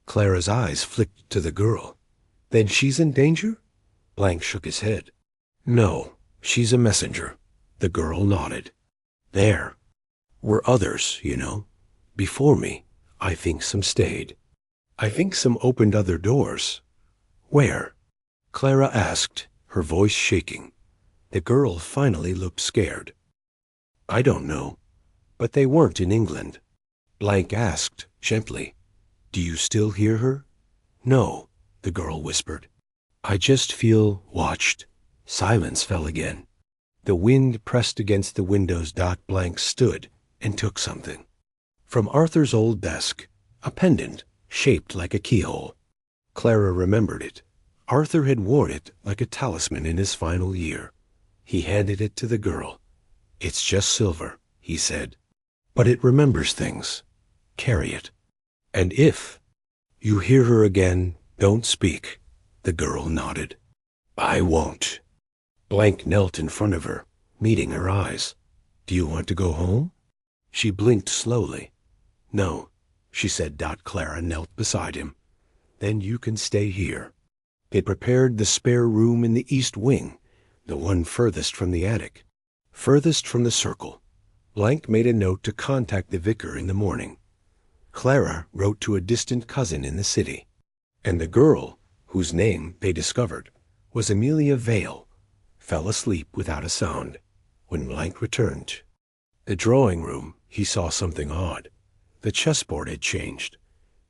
Clara's eyes flicked to the girl. Then she's in danger? Blanc shook his head. No, she's a messenger. The girl nodded. There were others, you know. Before me, I think some stayed. I think some opened other doors. Where? Clara asked, her voice shaking. The girl finally looked scared. I don't know, but they weren't in England. Blanc asked, gently. Do you still hear her? No, the girl whispered. I just feel watched. Silence fell again. The wind pressed against the windows. Blanc stood and took something. From Arthur's old desk, a pendant shaped like a keyhole. Clara remembered it. Arthur had worn it like a talisman in his final year. He handed it to the girl. It's just silver, he said. But it remembers things. Carry it. And if you hear her again, don't speak. The girl nodded. I won't. Blanc knelt in front of her, meeting her eyes. Do you want to go home? She blinked slowly. No, she said. Clara knelt beside him. Then you can stay here. It prepared the spare room in the east wing, the one furthest from the attic, furthest from the circle. Blanc made a note to contact the vicar in the morning. Clara wrote to a distant cousin in the city. And the girl, whose name they discovered was Amelia Vale, fell asleep without a sound. When Blanc returned, the drawing room, he saw something odd. The chessboard had changed.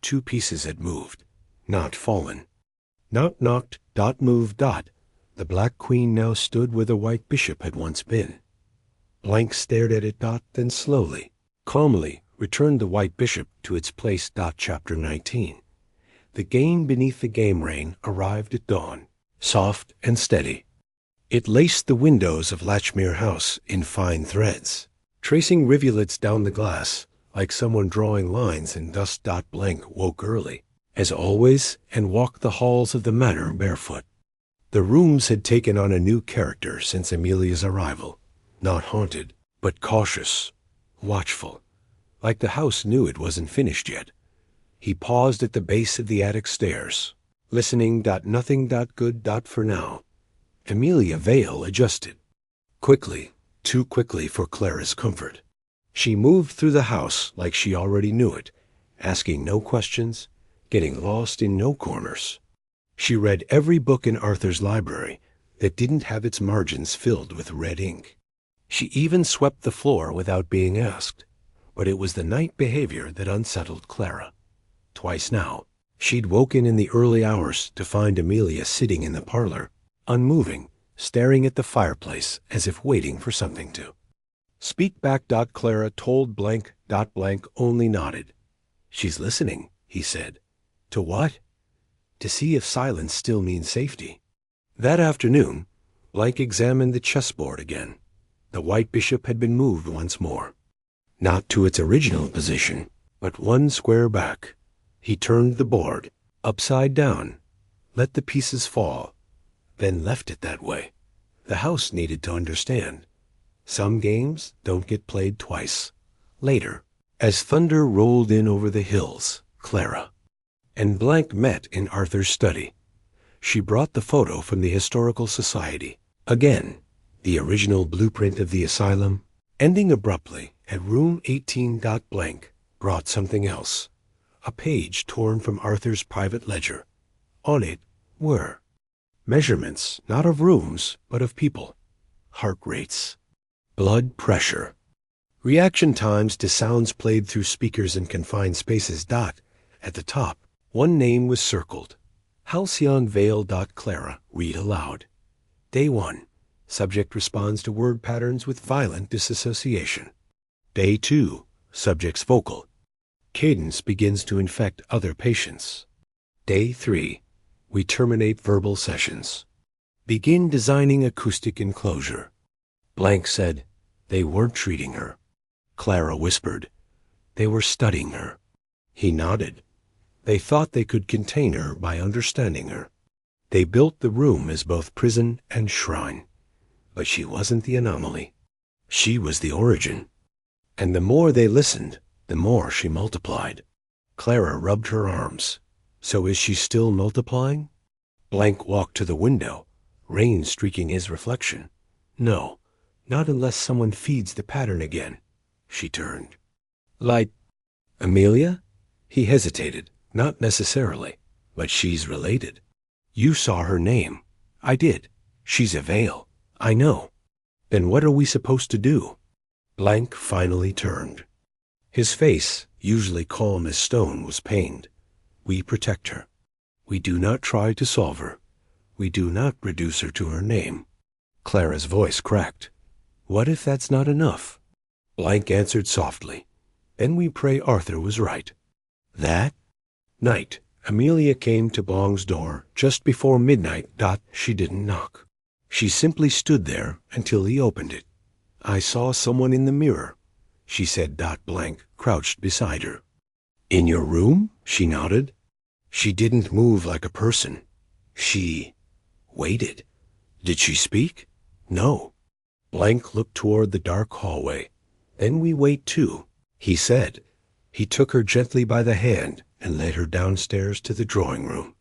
2 pieces had moved, not fallen. Not knocked, moved. The black queen now stood where the white bishop had once been. Blanc stared at it. Then slowly, calmly returned the white bishop to its place. Chapter 19. The game beneath the game rain arrived at dawn, soft and steady. It laced the windows of Latchmere House in fine threads, tracing rivulets down the glass like someone drawing lines in dust. Blanc woke early, as always, and walked the halls of the manor barefoot. The rooms had taken on a new character since Amelia's arrival, not haunted, but cautious, watchful, like the house knew it wasn't finished yet. He paused at the base of the attic stairs, listening. Nothing. Good. For now. Amelia Vale adjusted. Quickly, too quickly for Clara's comfort. She moved through the house like she already knew it, asking no questions, getting lost in no corners. She read every book in Arthur's library that didn't have its margins filled with red ink. She even swept the floor without being asked. But it was the night behavior that unsettled Clara. Twice now, she'd woken in the early hours to find Amelia sitting in the parlor, unmoving, staring at the fireplace as if waiting for something to speak back. Clara told Blanc. Blanc only nodded. She's listening, he said. To what? To see if silence still means safety. That afternoon, Blanc examined the chessboard again. The white bishop had been moved once more. Not to its original position, but 1 square back. He turned the board upside down, let the pieces fall, then left it that way. The house needed to understand. Some games don't get played twice. Later, as thunder rolled in over the hills, Clara and Blanc met in Arthur's study. She brought the photo from the Historical Society. Again, the original blueprint of the asylum, ending abruptly at room 18. Blanc brought something else. A page torn from Arthur's private ledger. On it were measurements, not of rooms, but of people. Heart rates, blood pressure, reaction times to sounds played through speakers in confined spaces. At the top, one name was circled. Halcyon Vale. Clara read aloud. Day 1. Subject responds to word patterns with violent disassociation. Day 2. Subject's vocal cadence begins to infect other patients. Day 3. We terminate verbal sessions. Begin designing acoustic enclosure. Blanc said, they weren't treating her. Clara whispered, they were studying her. He nodded. They thought they could contain her by understanding her. They built the room as both prison and shrine. But she wasn't the anomaly. She was the origin. And the more they listened, the more she multiplied. Clara rubbed her arms. So is she still multiplying? Blanc walked to the window, rain streaking his reflection. No, not unless someone feeds the pattern again. She turned. Like Amelia? He hesitated. Not necessarily, but she's related. You saw her name. I did. She's a Vale. I know. Then what are we supposed to do? Blanc finally turned. His face, usually calm as stone, was pained. We protect her. We do not try to solve her. We do not reduce her to her name. Clara's voice cracked. What if that's not enough? Blanc answered softly. Then we pray Arthur was right. That night, Amelia came to Blanc's door just before midnight. She didn't knock. She simply stood there until he opened it. I saw someone in the mirror, she said. Blanc crouched beside her. In your room? She nodded. She didn't move like a person. She waited. Did she speak? No. Blanc looked toward the dark hallway. Then we wait too, he said. He took her gently by the hand and led her downstairs to the drawing room.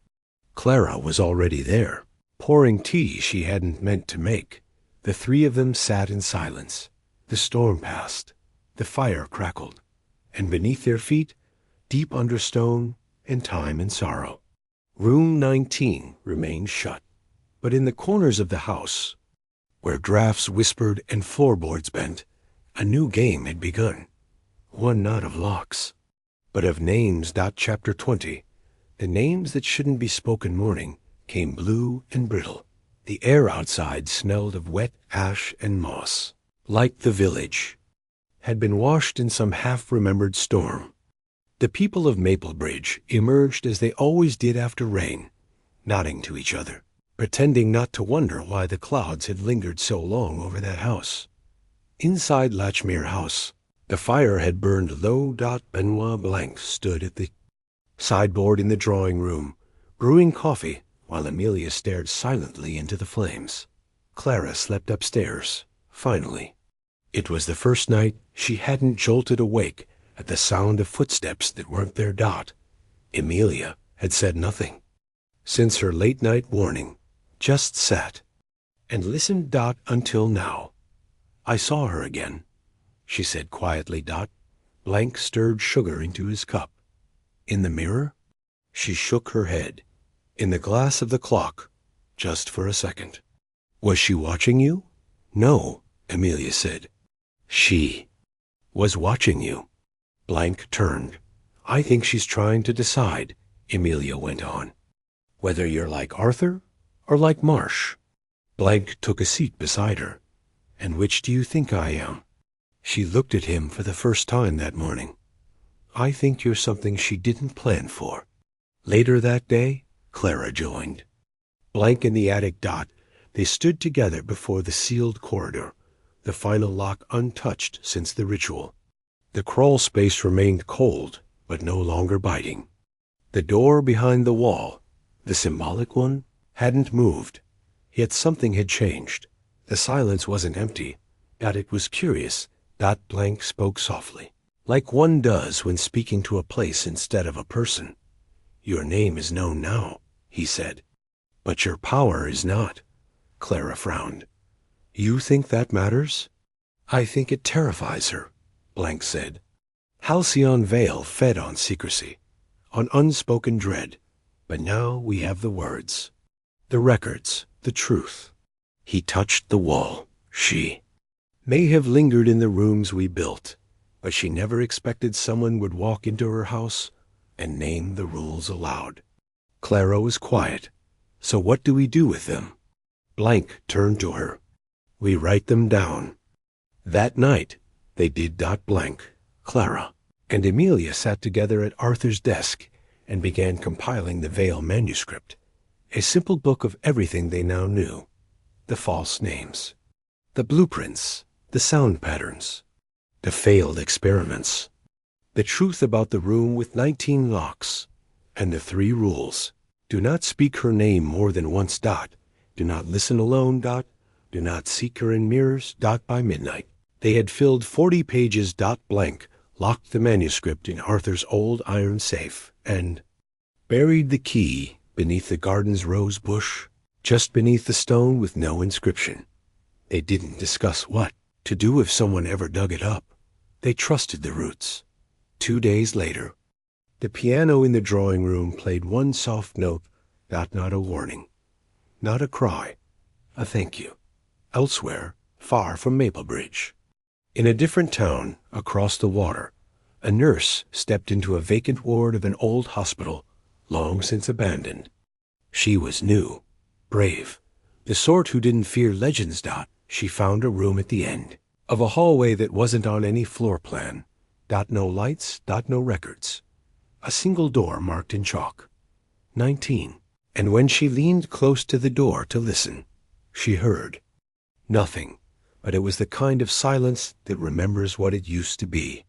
Clara was already there, pouring tea she hadn't meant to make. The three of them sat in silence. The storm passed. The fire crackled. And beneath their feet, deep under stone, and time and sorrow, Room 19 remained shut. But in the corners of the house, where drafts whispered and floorboards bent, a new game had begun. One not of locks, but of names. Chapter 20. The names that shouldn't be spoken morning came blue and brittle. The air outside smelled of wet ash and moss, like the village had been washed in some half-remembered storm. The people of Maplebridge emerged as they always did after rain, nodding to each other, pretending not to wonder why the clouds had lingered so long over that house. Inside Latchmere House, the fire had burned low. Benoit Blanc stood at the sideboard in the drawing room, brewing coffee, while Amelia stared silently into the flames. Clara slept upstairs, finally. It was the first night she hadn't jolted awake at the sound of footsteps that weren't there. Amelia had said nothing. Since her late-night warning, just sat and listened. Until now. I saw her again, she said quietly. Blanc stirred sugar into his cup. In the mirror? She shook her head. In the glass of the clock, just for a second. Was she watching you? No, Amelia said. She was watching you. Blanc turned. I think she's trying to decide, Amelia went on, whether you're like Arthur or like Marsh. Blanc took a seat beside her. And which do you think I am? She looked at him for the first time that morning. I think you're something she didn't plan for. Later that day, Clara joined. Blanc in the attic. They stood together before the sealed corridor, the final lock untouched since the ritual. The crawl space remained cold, but no longer biting. The door behind the wall, the symbolic one, hadn't moved. Yet something had changed. The silence wasn't empty. It was curious. Blanc spoke softly, like one does when speaking to a place instead of a person. Your name is known now, he said. But your power is not. Clara frowned. You think that matters? I think it terrifies her, Blanc said. Halcyon Vale fed on secrecy, on unspoken dread. But now we have the words, the records, the truth. He touched the wall. She may have lingered in the rooms we built, but she never expected someone would walk into her house and name the rules aloud. Clara was quiet. So what do we do with them? Blanc turned to her. We write them down. That night, they did. Blanc, Clara, and Amelia sat together at Arthur's desk and began compiling the Vale manuscript, a simple book of everything they now knew. The false names, the blueprints, the sound patterns, the failed experiments, the truth about the room with 19 locks, and the 3 rules. Do not speak her name more than once. Do not listen alone. Do not seek her in mirrors. By midnight. They had filled 40 pages. Blank locked the manuscript in Arthur's old iron safe and buried the key beneath the garden's rose bush, just beneath the stone with no inscription. They didn't discuss what to do if someone ever dug it up. They trusted the roots. 2 days later, the piano in the drawing room played one soft note. Not a warning, not a cry, a thank you. Elsewhere, far from Maplebridge, in a different town across the water, a nurse stepped into a vacant ward of an old hospital long since abandoned. She was new, brave, the sort who didn't fear legends. She found a room at the end of a hallway that wasn't on any floor plan. No lights. No records. A single door marked in chalk. 19. And when she leaned close to the door to listen, she heard nothing, but it was the kind of silence that remembers what it used to be.